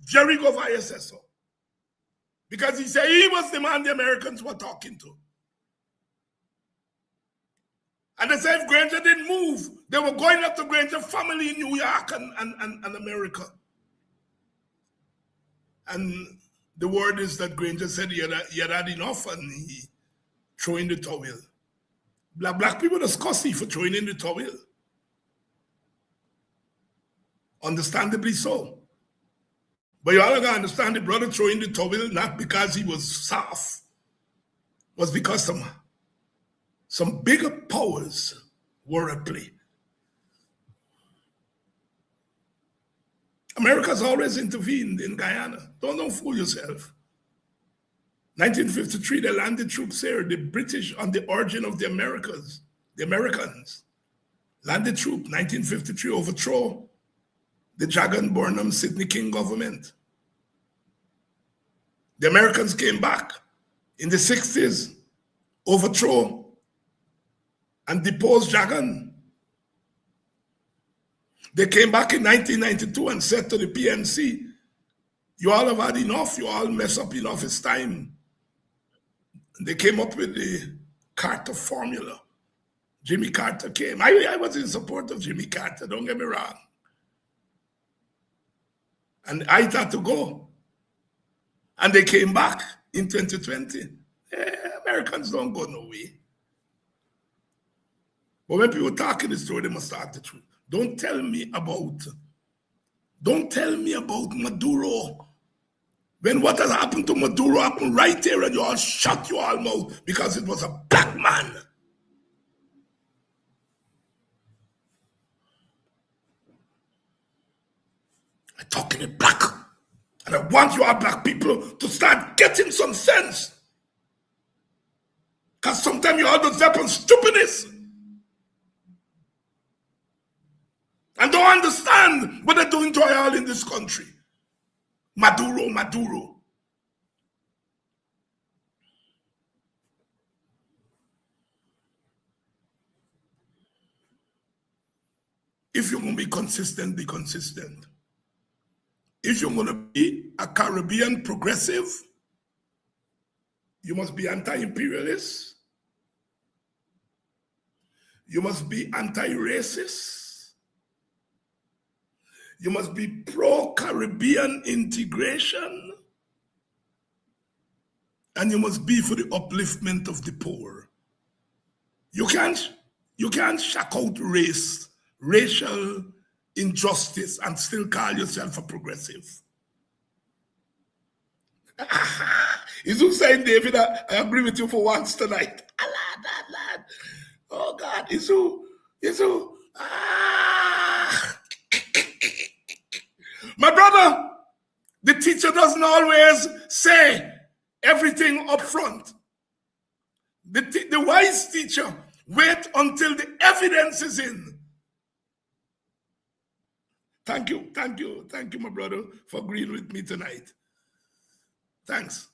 Jerry Govaya says so. Because he said he was the man the Americans were talking to. And they said if Granger didn't move, they were going after Granger family in New York and America. And the word is that Granger said he had had enough and he threw in the towel. Black people are scussy for throwing in the towel. Understandably so. But you all gotta understand the brother throwing the towel not because he was soft, was because some bigger powers were at play. America's always intervened in Guyana. Don't fool yourself. 1953, they landed troops here. The British, on the origin of the Americans, landed troops. 1953, overthrow the Jagan Burnham Sidney King government. The Americans came back in the 60s, overthrow and depose Jagan. They came back in 1992 and said to the PNC, you all have had enough, you all mess up enough, it's time. They came up with the Carter formula. Jimmy Carter came. I was in support of Jimmy Carter, don't get me wrong. And I had to go. And they came back in 2020. Americans don't go no way. But when people talk in the story, they must talk the truth. Don't tell me about Maduro. When what has happened to Maduro happened right there and you all shut your all mouth because it was a black man. I'm talking in black. And I want you all black people to start getting some sense. Because sometimes you all just step on stupidness. And don't understand what they're doing to all in this country. Maduro. If you're going to be consistent, be consistent. If you're going to be a Caribbean progressive, you must be anti-imperialist. You must be anti-racist. You must be pro-Caribbean integration. And you must be for the upliftment of the poor. You can't shack out racial injustice and still call yourself a progressive. Is who saying, David, I agree with you for once tonight. Lad. Oh God, is who. My brother, the teacher doesn't always say everything up front. The wise teacher wait until the evidence is in. Thank you, my brother, for agreeing with me tonight. Thanks.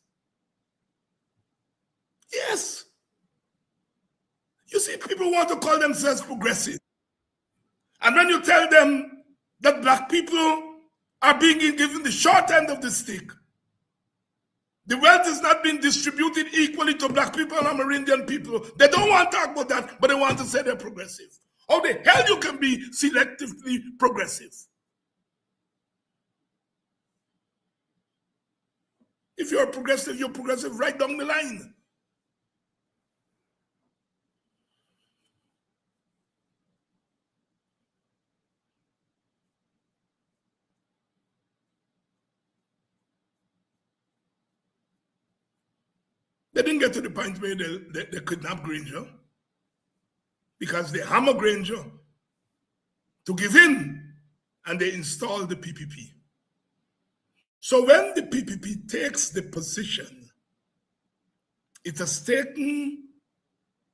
Yes. You see, people want to call themselves progressive. And when you tell them that black people are being given the short end of the stick, the wealth is not being distributed equally to black people and Amerindian people, they don't want to talk about that, but they want to say they're progressive. How the hell you can be selectively progressive? If you're progressive right down the line. They didn't get to the point where they kidnapped Granger because they hammer Granger to give in and they installed the PPP. So when the PPP takes the position it has taken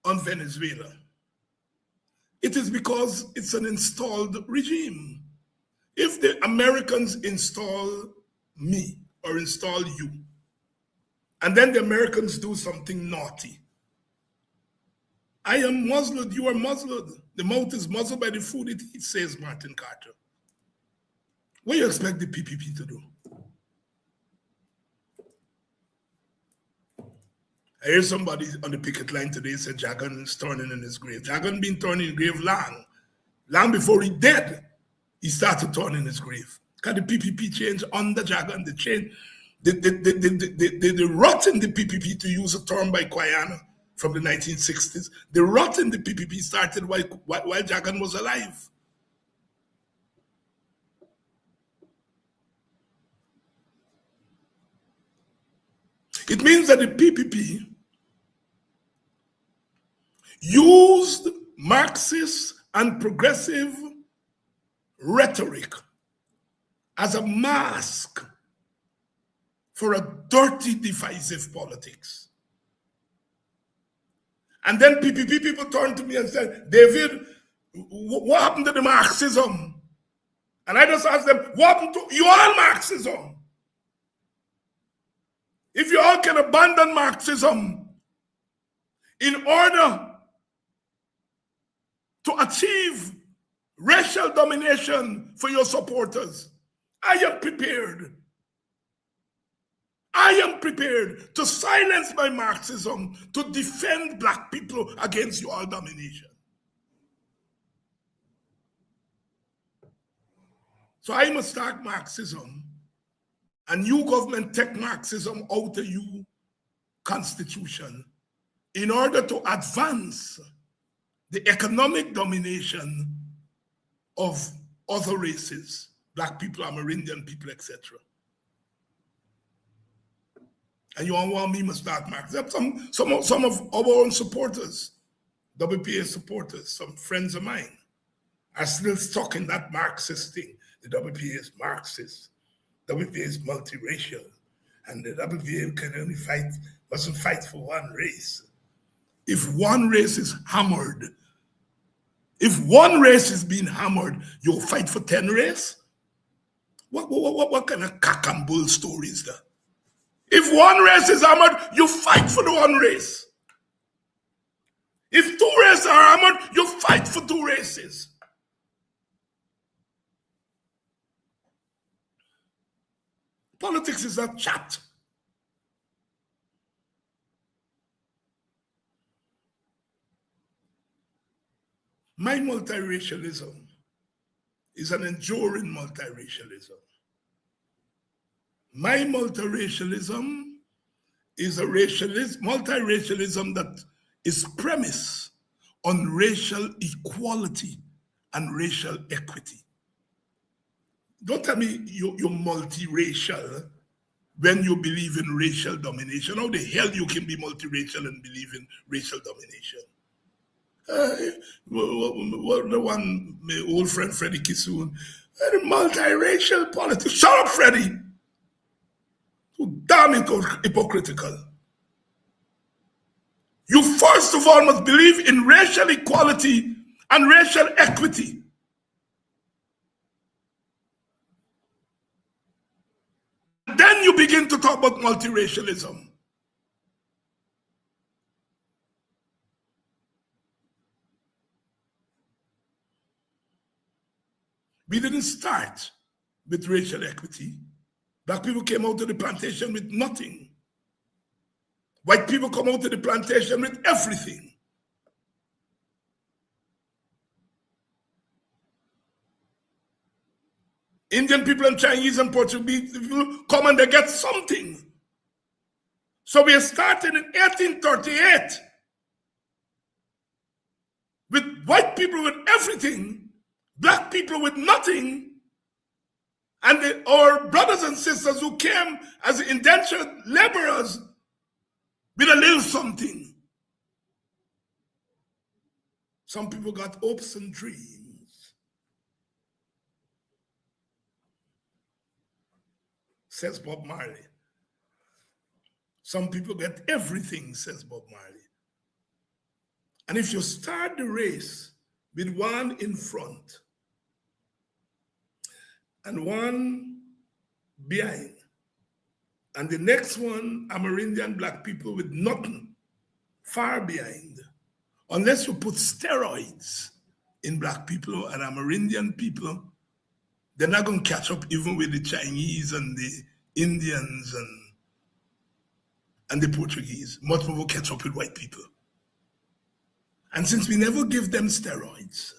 on Venezuela, it is because it's an installed regime. If the Americans install me or install you, and then the Americans do something naughty, I am muzzled, you are muzzled. The mouth is muzzled by the food it eats, says Martin Carter. What do you expect the PPP to do? I hear somebody on the picket line today said Jagan is turning in his grave. Jagan been turning in his grave long before he dead. He started turning in his grave. Because the PPP change under Jagan, the change. The rot in the PPP, to use a term by Guyana from the 1960s, the rot in the PPP started while Jagan was alive. It means that the PPP used Marxist and progressive rhetoric as a mask for a dirty, divisive politics. And then PPP people turned to me and said, David, what happened to the Marxism? And I just asked them, what happened to you all Marxism? If you all can abandon Marxism in order to achieve racial domination for your supporters, I am prepared. I am prepared to silence my Marxism to defend black people against your domination. So I must start Marxism, and you government take Marxism out of you constitution in order to advance the economic domination of other races, black people, Amerindian people, etc. And you all want me to start Marxism. Some of our own supporters, WPA supporters, some friends of mine, are still stuck in that Marxist thing. The WPA is Marxist. WPA is multiracial. And the WPA can only mustn't fight for one race. If one race is hammered, if one race is being hammered, you'll fight for 10 races? What kind of cock and bull story is that? If one race is hammered, you fight for the one race. If two races are hammered, you fight for two races. Politics is not chat. My multiracialism is an enduring multiracialism. My multiracialism is a multiracialism that is premised on racial equality and racial equity. Don't tell me you're multiracial when you believe in racial domination. How the hell you can be multiracial and believe in racial domination? The one, my old friend Freddie Kissoon, multiracial politics. Shut up, Freddie. So damn hypocritical. You first of all must believe in racial equality and racial equity. Then you begin to talk about multiracialism. We didn't start with racial equity. Black people came out of the plantation with nothing. White people come out of the plantation with everything. Indian people and Chinese and Portuguese people come and they get something. So we started in 1838 with white people with everything, black people with nothing, and our brothers and sisters who came as indentured laborers with a little something. Some people got hopes and dreams, says Bob Marley. Some people get everything, says Bob Marley. And if you start the race with one in front and one behind, and the next one, Amerindian black people with nothing, far behind, unless you put steroids in black people and Amerindian people, they're not going to catch up even with the Chinese and the Indians and the Portuguese. Much more will catch up with white people. And since we never give them steroids,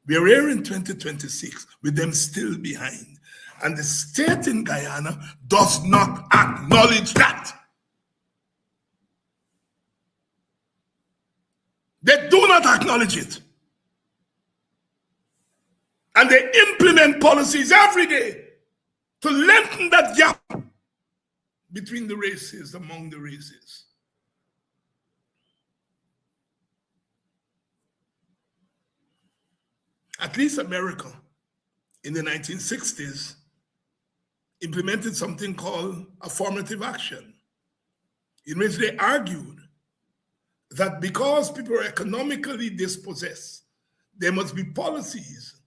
we are here in 2026 with them still behind. And the state in Guyana does not acknowledge that. They do not acknowledge it. And they implement policies every day to lengthen that gap between the races, among the races. At least America in the 1960s implemented something called affirmative action, in which they argued that because people are economically dispossessed, there must be policies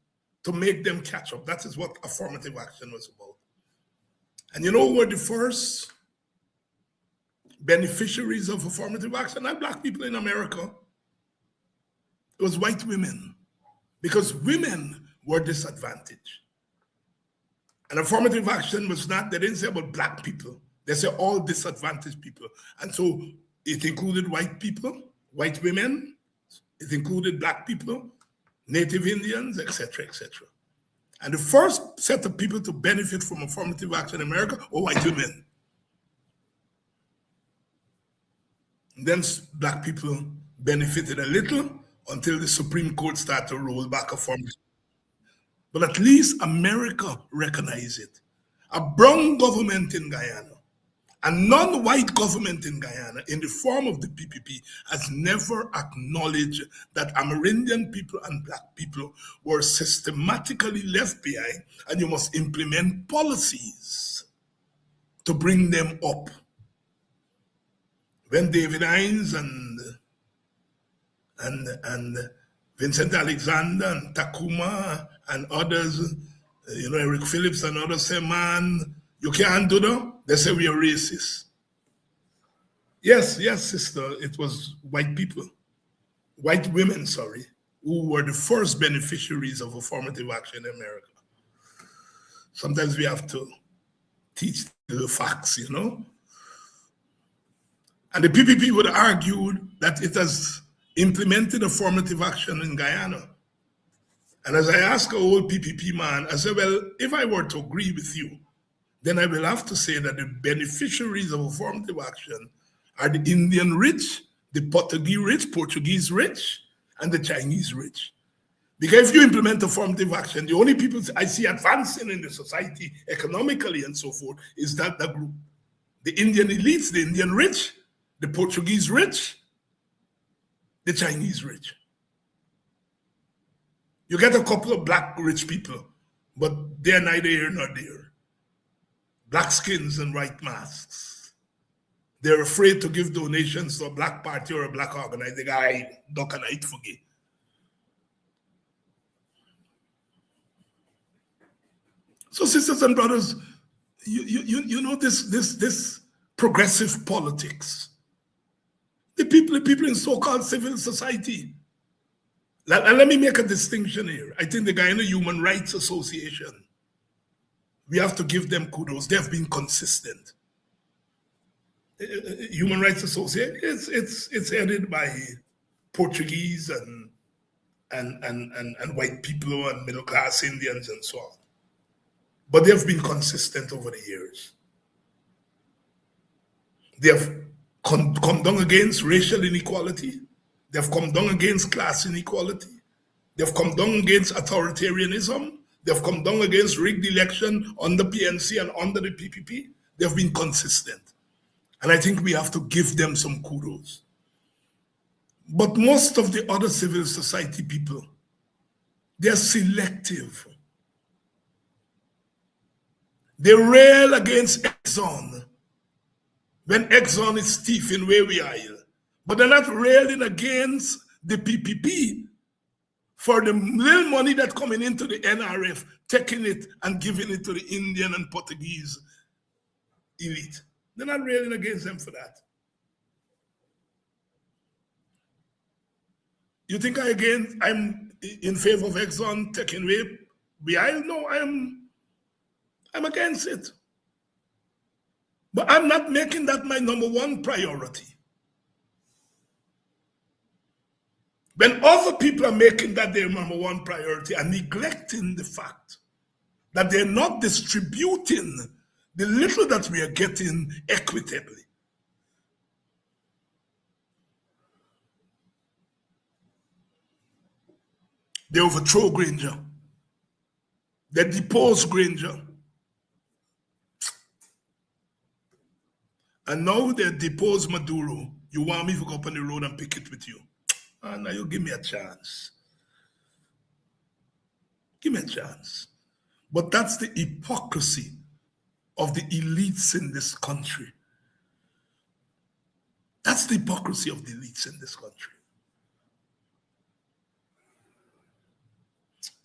to make them catch up. That is what affirmative action was about. And you know who were the first beneficiaries of affirmative action? Not black people in America. It was white women, because women were disadvantaged. And affirmative action was not, they didn't say about black people. They said all disadvantaged people. And so it included white people, white women, it included black people, Native Indians, etc., etc. And the first set of people to benefit from affirmative action in America were white women. And then black people benefited a little until the Supreme Court started to roll back affirmative. But at least America recognized it. A brown government in Guyana, a non-white government in Guyana, in the form of the PPP, has never acknowledged that Amerindian people and black people were systematically left behind, and you must implement policies to bring them up. When David Hines and Vincent Alexander and Takuma and others, Eric Phillips and others say, man, you can't do that. They say we are racist. Yes, sister, it was white people, white women, who were the first beneficiaries of affirmative action in America. Sometimes we have to teach the facts, And the PPP would argue that it has implemented affirmative action in Guyana. And as I asked an old PPP man, I said, well, if I were to agree with you, then I will have to say that the beneficiaries of affirmative action are the Indian rich, the Portuguese rich, and the Chinese rich. Because if you implement affirmative action, the only people I see advancing in the society economically and so forth is that group. The Indian elites, the Indian rich, the Portuguese rich, the Chinese rich. You get a couple of black rich people, but they're neither here nor there. Black skins and white masks. They're afraid to give donations to a black party or a black organization. I don't can eat forget. So, sisters and brothers, you know this progressive politics. The people in so-called civil society. And let me make a distinction here. I think the Guyana Human Rights Association, we have to give them kudos. They have been consistent. Human Rights Association, it's headed by Portuguese and white people and middle class Indians and so on. But they have been consistent over the years. They have come down against racial inequality. They have come down against class inequality. They have come down against authoritarianism. They have come down against rigged election under PNC and under the PPP. They have been consistent. And I think we have to give them some kudos. But most of the other civil society people, they're selective. They rail against Exxon when Exxon is thieving where we are. But they're not railing against the PPP for the little money that's coming into the NRF, taking it and giving it to the Indian and Portuguese elite. They're not railing against them for that. You think I'm in favor of Exxon taking away BI? No, I'm against it. But I'm not making that my number one priority. When other people are making that their number one priority and neglecting the fact that they're not distributing the little that we are getting equitably. They overthrow Granger. They depose Granger. And now they depose Maduro. You want me to go up on the road and pick it with you? Now you give me a chance. Give me a chance. But that's the hypocrisy of the elites in this country. That's the hypocrisy of the elites in this country.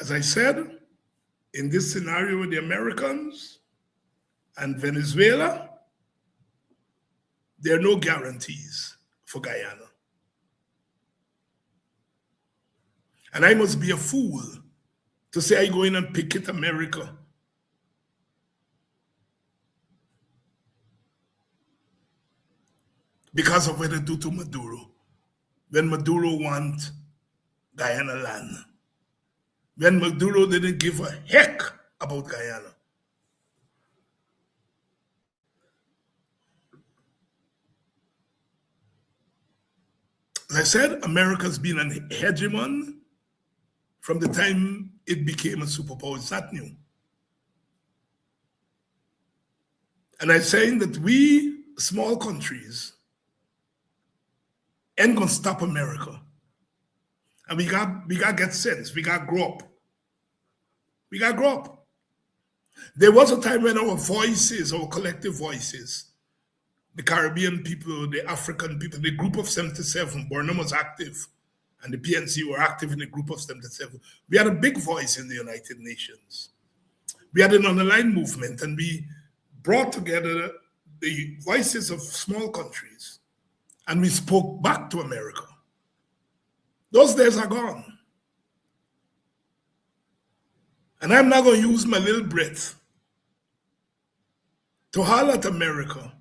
As I said, in this scenario with the Americans and Venezuela, there are no guarantees for Guyana. And I must be a fool to say I go in and picket America. Because of what they do to Maduro. When Maduro want Guyana land. When Maduro didn't give a heck about Guyana. As I said, America's been an hegemon from the time it became a superpower. It's not new. And I'm saying that we, small countries, ain't gonna stop America. And we got to get sense. We got to grow up. We got to grow up. There was a time when our voices, our collective voices, the Caribbean people, the African people, the group of 77, Burnham was active, and the PNC were active in the group of 77. We had a big voice in the United Nations. We had an underlying movement, and we brought together the voices of small countries, and we spoke back to America. Those days are gone. And I'm not going to use my little breath to holler at America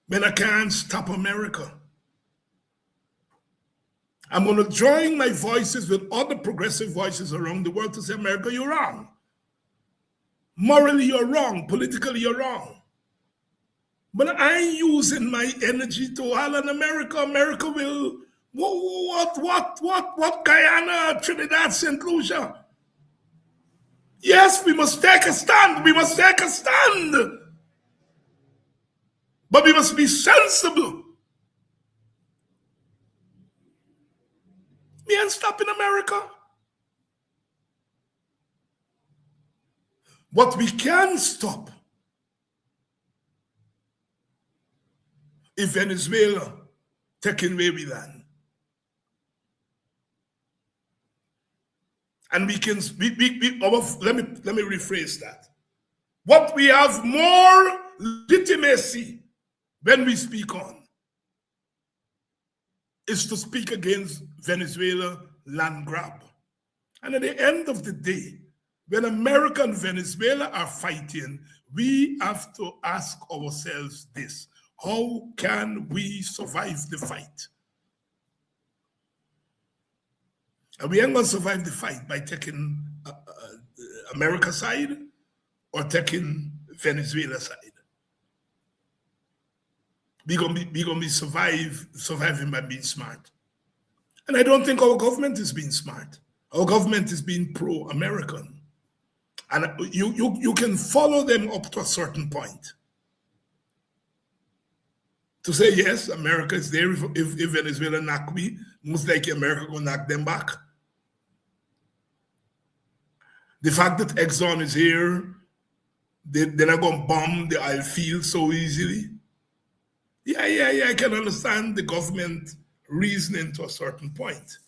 when I can't stop America. I'm going to join my voices with other progressive voices around the world to say, America, you're wrong. Morally, you're wrong. Politically, you're wrong. But I ain't using my energy to holler at America. America will, what, Guyana, Trinidad, St. Lucia. Yes, we must take a stand. We must take a stand. But we must be sensible. We ain't stopping America. What we can stop is Venezuela taking away we land. And we can, let me rephrase that. What we have more legitimacy when we speak on is to speak against Venezuela land grab. And at the end of the day, when America and Venezuela are fighting, we have to ask ourselves this: how can we survive the fight? And we ain't going to survive the fight by taking America's side or taking Venezuela's side. We're going to be surviving by being smart. And I don't think our government is being smart. Our government is being pro-American. And you can follow them up to a certain point. To say, yes, America is there. If Venezuela knock me, most likely America will knock them back. The fact that Exxon is here, they're not going to bomb the oil field so easily. Yeah, I can understand the government reasoning to a certain point.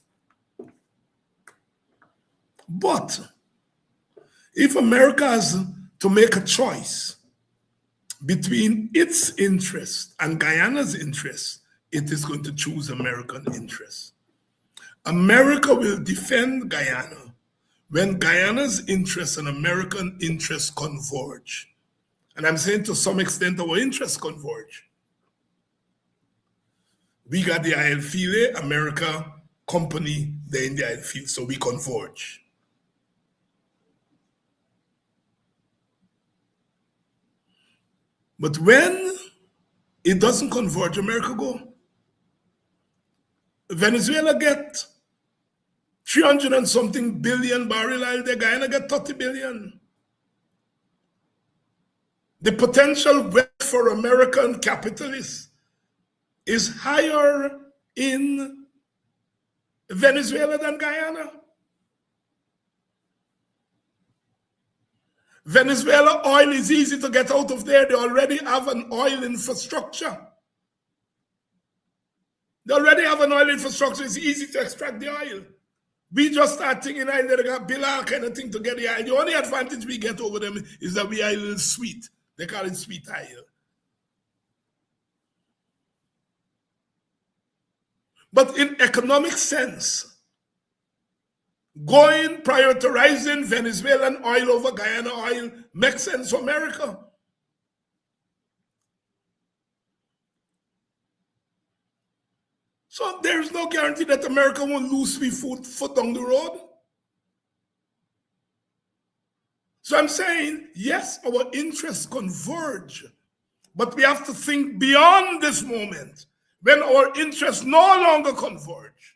But if America has to make a choice between its interest and Guyana's interest, it is going to choose American interests. America will defend Guyana when Guyana's interests and American interests converge. And I'm saying to some extent our interests converge. We got the oil field, America company, they're in the oil field, so we converge. But when it doesn't converge, America go. Venezuela get 300 and something billion barrel oil, the Guyana get 30 billion. The potential wealth for American capitalists is higher in Venezuela than Guyana. Venezuela oil is easy to get out of there. They already have an oil infrastructure. They already have an oil infrastructure. It's easy to extract the oil. We just start thinking, they got bill kind of thing to get the oil. The only advantage we get over them is that we are a little sweet. They call it sweet oil. But in economic sense, prioritizing Venezuelan oil over Guyana oil makes sense for America. So there's no guarantee that America won't lose 3 foot down the road. So I'm saying, yes, our interests converge, but we have to think beyond this moment when our interests no longer converge.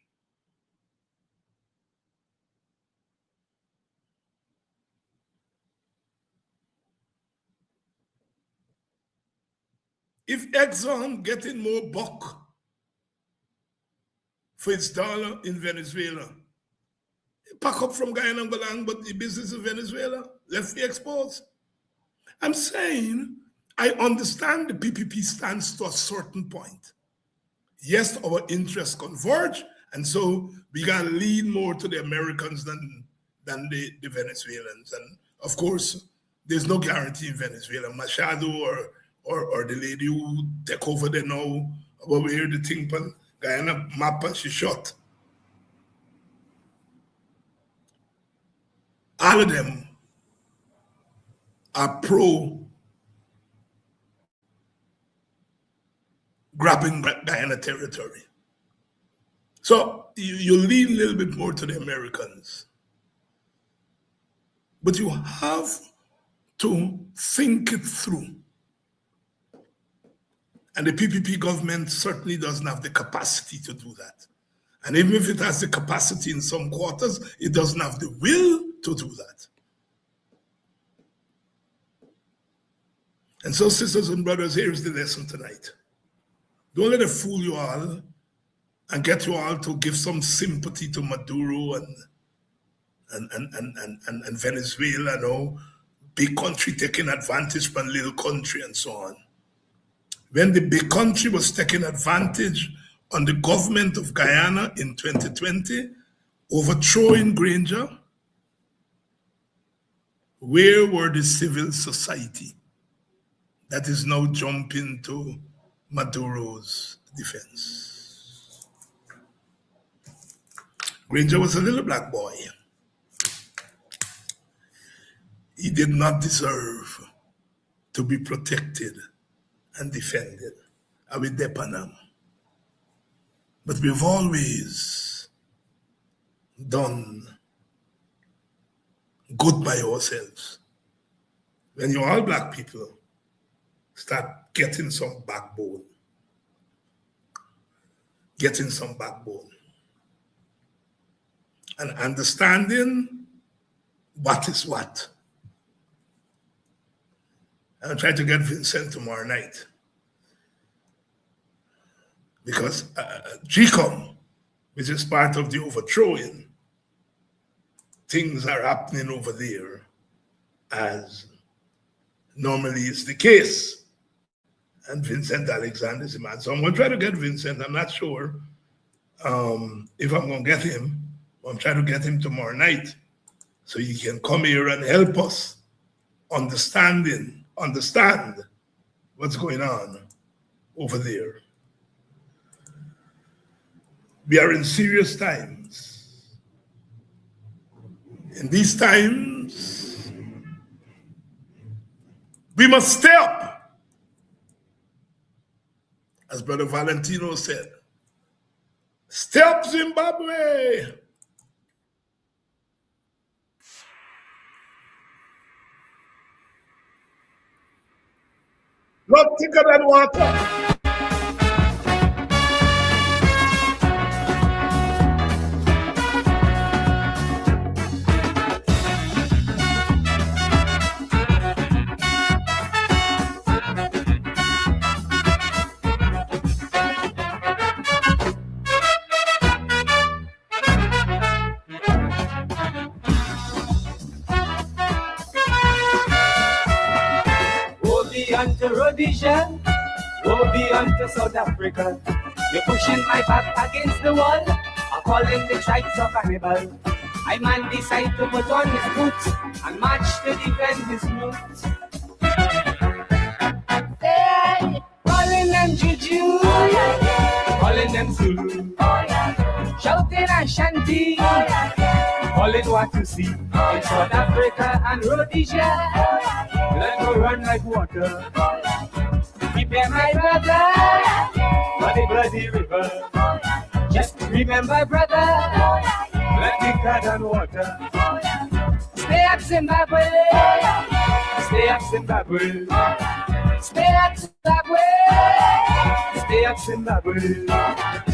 If Exxon getting more buck for its dollar in Venezuela, pack up from Guyana, but the business in Venezuela, left the exports. I'm saying, I understand the PPP stands to a certain point. Yes, our interests converge, and so we gotta lean more to the Americans than the Venezuelans. And of course, there's no guarantee in Venezuela. Machado or the lady who take over there now, about where the thing from Guyana mappa, she shot. All of them are pro grabbing Guyana territory. So you lean a little bit more to the Americans. But you have to think it through. And the PPP government certainly doesn't have the capacity to do that. And even if it has the capacity in some quarters, it doesn't have the will to do that. And so, sisters and brothers, here's the lesson tonight. Don't let it fool you all and get you all to give some sympathy to Maduro and Venezuela, big country taking advantage from little country and so on. When the big country was taking advantage on the government of Guyana in 2020, overthrowing Granger, where were the civil society that is now jumping to Maduro's defense? Granger was a little black boy. He did not deserve to be protected and defended. I will depend on him. But we've always done good by ourselves. When you all black people start getting some backbone, and understanding what is what. I'll try to get Vincent tomorrow night. Because GCOM, which is part of the overthrowing, things are happening over there as normally is the case. And Vincent Alexander is a man. So I'm going to try to get Vincent. I'm not sure if I'm going to get him. I'm trying to get him tomorrow night so he can come here and help us understand what's going on over there. We are in serious times. In these times, we must stay up. As Brother Valentino said, stay up, Zimbabwe. Not thicker than water. Rhodesia, go beyond to South Africa. You're pushing my back against the wall, I'm calling the tribes of cannibal. I man decide to put on his boots and march to defend his roots. Hey, calling them Juju, calling them Zulu, shouting Ashanti, calling what to see in South Africa and Rhodesia. Let go run like water. Prepare my brother for the bloody river. Just remember, brother, bloody blood and water. Stay up, Zimbabwe. Stay up, Zimbabwe. Stay up, Zimbabwe. Stay up, Zimbabwe.